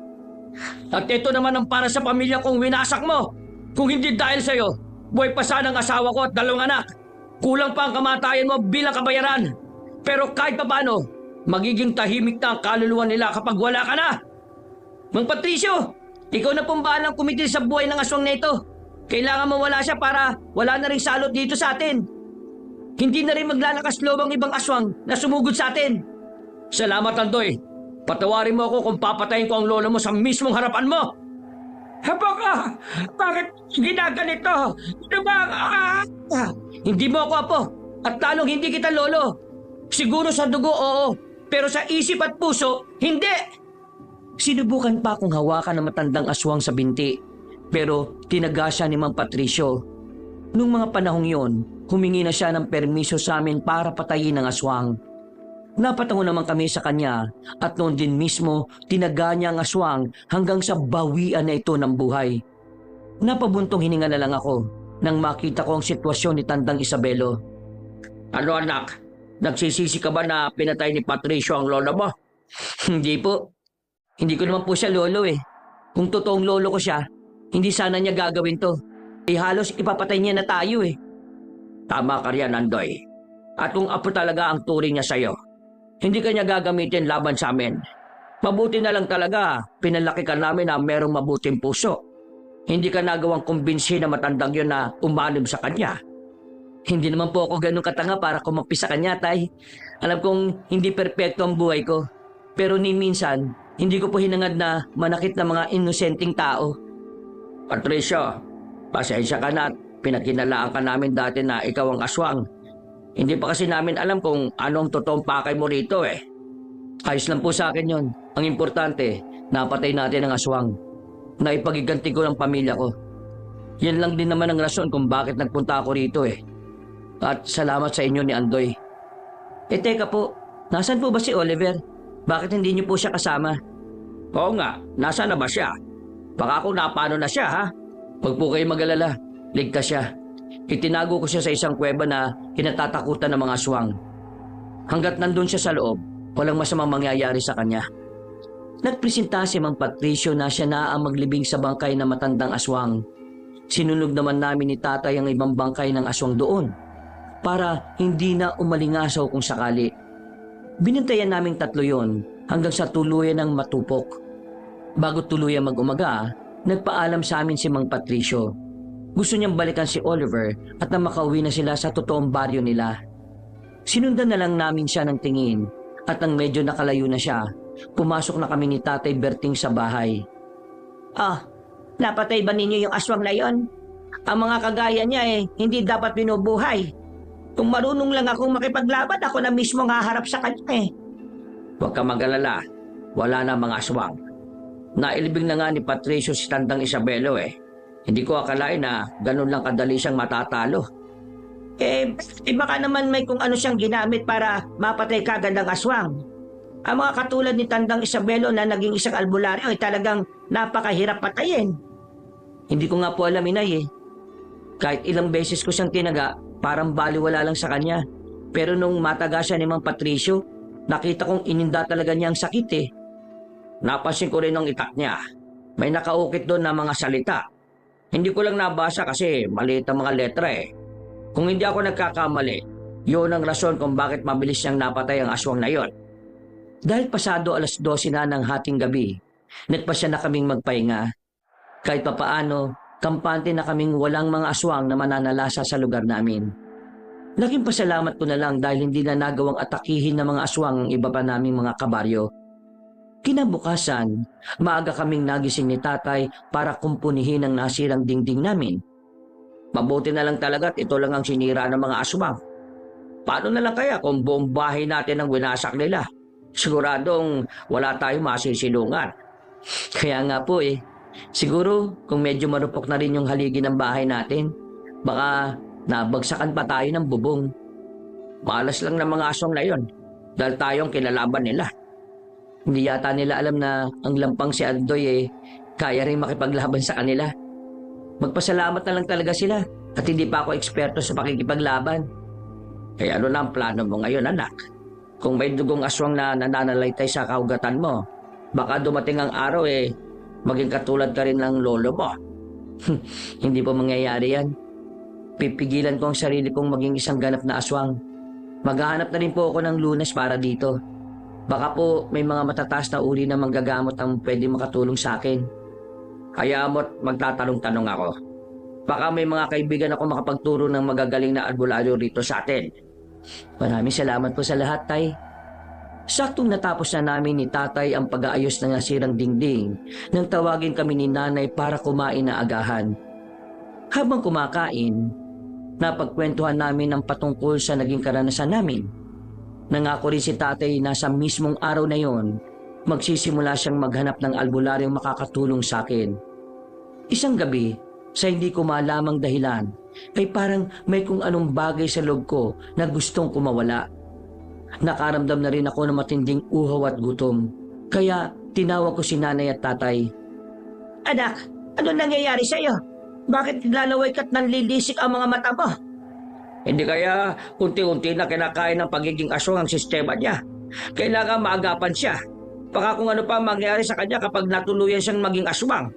At ito naman ang para sa pamilya kong winasak mo. Kung hindi dahil sa'yo, buhay pa sana ang asawa ko at 2 anak. Kulang pa ang kamatayan mo bilang kabayaran. Pero kahit papaano, magiging tahimik na ang kaluluwa nila kapag wala ka na. Mang Patricio, ikaw na pong bahalang kumitil sa buhay ng aswang na ito. Kailangan mawala siya para wala na rin salot dito sa atin. Hindi na rin maglalakas loob ang ibang aswang na sumugod sa atin. Salamat, Andoy. Patawarin mo ako kung papatayin ko ang lolo mo sa mismong harapan mo. Baka, bakit ginaganito? Hindi mo ako apo at talong hindi kita lolo. Siguro sa dugo oo, pero sa isip at puso, hindi. Sinubukan pa akong hawakan ng matandang aswang sa binti, pero tinaga siya ni Mang Patricio. Nung mga panahong yon, humingi na siya ng permiso sa amin para patayin ang aswang. Napatango naman kami sa kanya at noon din mismo tinaga niya ang aswang hanggang sa bawian na ito ng buhay. Napabuntong hininga na lang ako nang makita ko ang sitwasyon ni Tandang Isabelo. Ano anak, nagsisisi ka ba na pinatay ni Patricio ang lolo mo? Hindi po. Hindi ko naman po siya lolo eh. Kung totoong lolo ko siya, hindi sana niya gagawin to. Halos ipapatay niya na tayo eh. Tama ka riyan, Andoy. At kung apo talaga ang turing niya sa'yo, hindi ka niya gagamitin laban sa amin. Mabuti na lang talaga, pinalaki ka namin na merong mabuting puso. Hindi ka nagawang kumbinsi na matandang yun na umalim sa kanya. Hindi naman po ako ganun katanga para kumapis sa kanya, tay. Alam kong hindi perpekto ang buhay ko. Pero ni minsan, hindi ko po hinangad na manakit ng mga inosenteng tao. Patricio, pasensya ka na at pinakinalaan ka namin dati na ikaw ang aswang. Hindi pa kasi namin alam kung anong totoong pakay mo rito eh. Ayos lang po sa akin yon. Ang importante, napatay natin ang aswang. Naipagiganti ko ng pamilya ko. Yan lang din naman ang rason kung bakit nagpunta ako rito eh. At salamat sa inyo ni Andoy. Teka po, nasan po ba si Oliver? Bakit hindi niyo po siya kasama? Oo nga, nasa na ba siya? Baka kung napano na siya ha? Huwag po kayo mag-alala, ligtas siya. Itinago ko siya sa isang kuweba na kinatatakutan ng mga aswang. Hanggat nandun siya sa loob, walang masamang mangyayari sa kanya. Nagpresenta si Mang Patricio na siya na ang maglibing sa bangkay ng matandang aswang. Sinunog naman namin ni tatay ang ibang bangkay ng aswang doon para hindi na umalingasaw kung sakali. Binantayan naming 3 yon hanggang sa tuluyan ng matupok. Bago tuluyan mag-umaga, nagpaalam sa amin si Mang Patricio. Gusto niyang balikan si Oliver at na makauwi na sila sa totoong baryo nila. Sinundan na lang namin siya ng tingin at nang medyo nakalayo na siya, pumasok na kami ni Tatay Berting sa bahay. Napatay ba ninyo yung aswang na yon? Ang mga kagaya niya hindi dapat binubuhay. Kung marunong lang akong makipaglaban, ako na mismo ang haharap sa kanya eh. Huwag ka mag-alala, wala na mga aswang. Nailibing na nga ni Patricio si Tandang Isabelo eh. Hindi ko akalain na ganun lang kadali siyang matatalo. Baka naman may kung ano siyang ginamit para mapatay kagad ang aswang. Ang mga katulad ni Tandang Isabelo na naging isang albularyo ay talagang napakahirap patayin. Hindi ko nga po alam, inay eh. Kahit ilang beses ko siyang tinaga, parang baliwala lang sa kanya. Pero nung mataga siya ni Mang Patricio, nakita kong ininda talaga niya ang sakit eh. Napansin ko rin ang itak niya. May nakaukit doon na mga salita. Hindi ko lang nabasa kasi maliit ang mga letra eh. Kung hindi ako nagkakamali, yun ang rason kung bakit mabilis niyang napatay ang aswang na yon. Dahil pasado 12:00 na ng hating gabi, nagpasya na kaming magpahinga. Kahit papaano, kampante na kaming walang mga aswang na mananalasa sa lugar namin. Laking pasalamat ko na lang dahil hindi na nagawang atakihin ng mga aswang ang iba pa naming mga kabaryo. Kinabukasan, maaga kaming nagising ni tatay para kumpunihin ang nasirang dingding namin. Mabuti na lang talaga at ito lang ang sinira ng mga aswang. Paano na lang kaya kung buong bahay natin ang winasak nila? Siguradong wala tayong masisilungan. Kaya nga po eh, siguro kung medyo marupok na rin yung haligi ng bahay natin, baka nabagsakan pa tayo ng bubong. Malas lang ng mga aswang na yon dahil tayong kinalaban nila. Hindi yata nila alam na ang lampang si Aldoy eh, kaya rin makipaglaban sa kanila. Magpasalamat na lang talaga sila at hindi pa ako eksperto sa pakikipaglaban. Kaya ano na ang plano mo ngayon, anak? Kung may dugong aswang na nananalaytay sa kaugatan mo, baka dumating ang araw eh, maging katulad ka rin ng lolo mo. Hindi po mangyayari yan. Pipigilan ko ang sarili kong maging isang ganap na aswang. Maghahanap na rin po ako ng lunas para dito. Baka po may mga matataas na uri na manggagamot ang pwede makatulong sa akin. Kaya mo't magtatanong-tanong ako. Baka may mga kaibigan ako makapagturo ng magagaling na albularyo rito sa atin. Maraming salamat po sa lahat, Tay. Saktong natapos na namin ni Tatay ang pag-aayos ng nasirang dingding nang tawagin kami ni Nanay para kumain na agahan. Habang kumakain, napagkwentuhan namin ang patungkol sa naging karanasan namin. Nangako rin si Tatay na sa mismong araw na yon, magsisimula siyang maghanap ng albularyong makakatulong sa akin. Isang gabi, sa hindi ko malamang dahilan, ay parang may kung anong bagay sa loob ko na gustong kumawala. Nakaramdam na rin ako ng matinding uhaw at gutom. Kaya tinawag ko si Nanay at Tatay. Anak, ano nangyayari sa'yo? Bakit lalaway ka't nanlilisik ang mga mata mo? Hindi kaya unti-unti na kinakain ng pagiging aswang ang sistema niya. Kailangan maagapan siya. Baka kung ano pa mangyari sa kanya kapag natuluyan siyang maging aswang.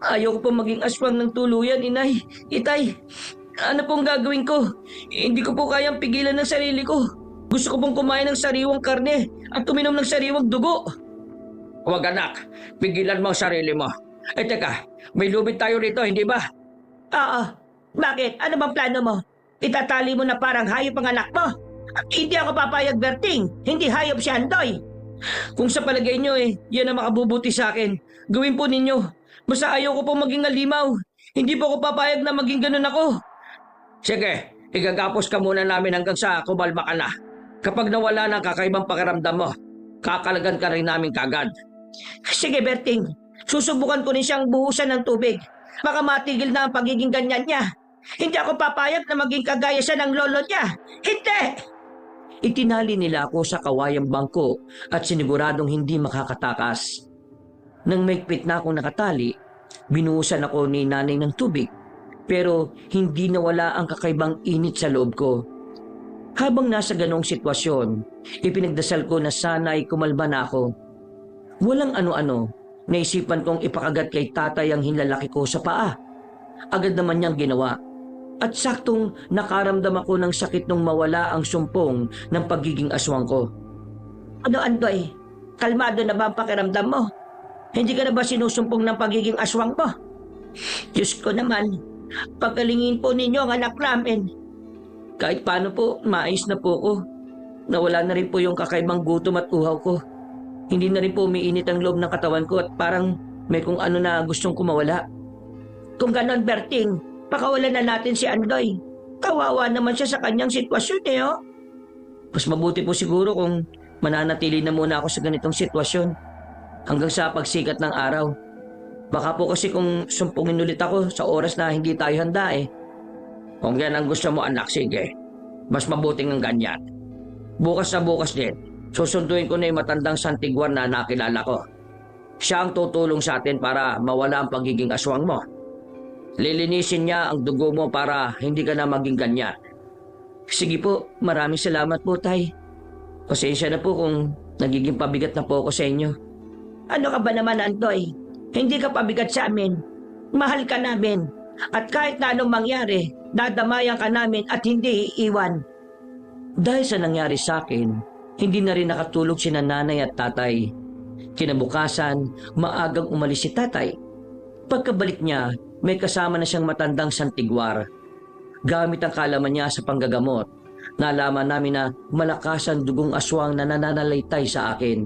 Ayaw ko pa maging aswang ng tuluyan, Inay. Itay, ano pong gagawin ko? Hindi ko po kayang pigilan ng sarili ko. Gusto ko pong kumain ng sariwang karne at uminom ng sariwang dugo. Huwag anak, pigilan mo ang sarili mo. Teka, may lubid tayo rito, hindi ba? Oo. Bakit? Ano bang plano mo? Itatali mo na parang hayop ang anak mo? Hindi ako papayag, Berting. Hindi hayop si Andoy. Kung sa palagay nyo yan ang makabubuti sa akin, gawin po ninyo. Basta ayaw ko pong maging alimaw. Hindi po ako papayag na maging ganun ako. Sige, igagapos ka muna namin hanggang sa kumalma ka na. Kapag nawala ng kakaibang pakiramdam mo, kakalagan ka rin namin kagad. Sige, Berting. Susubukan ko rin siyang buhusan ng tubig. Baka matigil na ang pagiging ganyan niya. Hindi ako papayag na maging kagaya siya ng lolo niya. Hindi! Itinali nila ako sa kawayang bangko at siniguradong hindi makakatakas. Nang maigpit na akong nakatali, binuhusan ako ni Nanay ng tubig, pero hindi nawala ang kakaibang init sa loob ko. Habang nasa ganong sitwasyon, ipinagdasal ko na sana ay kumalma na ako. Walang ano-ano, naisipan kong ipakagat kay Tatay ang hinlalaki ko sa paa. Agad naman niyang ginawa. At saktong nakaramdam ako ng sakit nung mawala ang sumpong ng pagiging aswang ko. Ano, Andoy? Kalmado na ba ang pakiramdam mo? Hindi ka na ba sinusumpong ng pagiging aswang mo? Diyos ko naman, pagalingin po ninyo ang anak namin. Kahit paano po, maayos na po ko. Nawala na rin po yung kakaibang gutom at uhaw ko. Hindi na rin po umiinit ang loob ng katawan ko at parang may kung ano na gustong kumawala. Kung ganon, Berting, pakawalan na natin si Andoy. Kawawa naman siya sa kanyang sitwasyon oh. Mas mabuti po siguro kung mananatili na muna ako sa ganitong sitwasyon hanggang sa pagsikat ng araw. Baka po kasi kung sumpungin ulit ako sa oras na hindi tayo handa Kung yan ang gusto mo anak, sige. Mas mabuting ang ganyan. Bukas na bukas din, Susunduin ko na yung matandang Santiguan na nakilala ko. Siya ang tutulong sa atin para mawala ang pagiging aswang mo. Lilinisin niya ang dugo mo para hindi ka na maging ganyan. Sige po, maraming salamat po, Tay. Pasensya na po kung nagiging pabigat na po ako sa inyo. Ano ka ba naman, Antoy? Hindi ka pabigat sa amin. Mahal ka namin. At kahit na anong mangyari, dadamayan ka namin at hindi iiwan. Dahil sa nangyari sa akin, hindi na rin nakatulog si nanay at tatay. Kinabukasan, maagang umalis si tatay. Pagkabalik niya, may kasama na siyang matandang Santiguar. Gamit ang kaalaman niya sa panggagamot, nalaman namin na malakas ang dugong aswang na nananalaytay sa akin.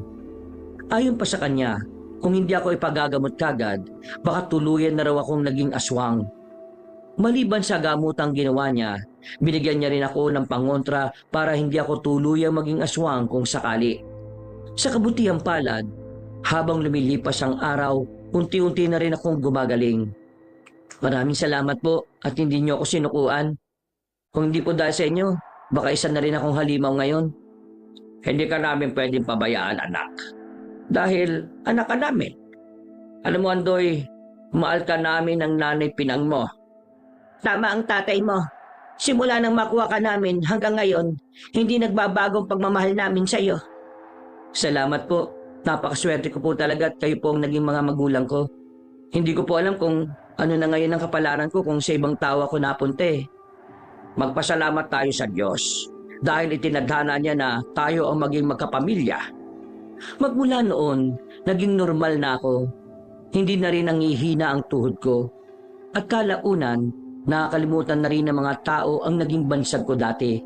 Ayon pa sa kanya, kung hindi ako ipagagamot kagad, baka tuluyan na raw akong naging aswang. Maliban sa gamutang ginawa niya, binigyan niya rin ako ng pangontra para hindi ako tuluyang maging aswang kung sakali. Sa kabutihang palad, habang lumilipas ang araw, unti-unti na rin akong gumagaling. Maraming salamat po at hindi niyo ako sinukuan. Kung hindi po dahil sa inyo, baka isa na rin akong halimaw ngayon. Hindi ka namin pwedeng pabayaan, anak. Dahil anak ka namin. Alam mo, Andoy, mahal ka namin ng nanay pinang mo. Tama ang tatay mo. Simula nang makuha ka namin hanggang ngayon, hindi nagbabagong pagmamahal namin sa iyo. Salamat po. Napakaswerte ko po talaga at kayo po ang naging mga magulang ko. Hindi ko po alam kung ano na ngayon ang kapalaran ko kung sa ibang tao ako napunta eh. Magpasalamat tayo sa Diyos dahil itinadhana niya na tayo ang maging magkapamilya. Magmula noon, naging normal na ako. Hindi na rin nangihina ang tuhod ko. At kalaunan, nakakalimutan na rin ng mga tao ang naging bansag ko dati.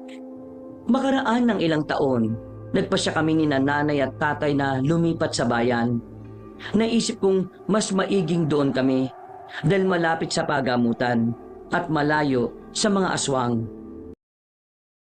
Makaraan ng ilang taon, nagpasya kami ni nanay at tatay na lumipat sa bayan. Naisip kong mas maiging doon kami dahil malapit sa pagamutan at malayo sa mga aswang.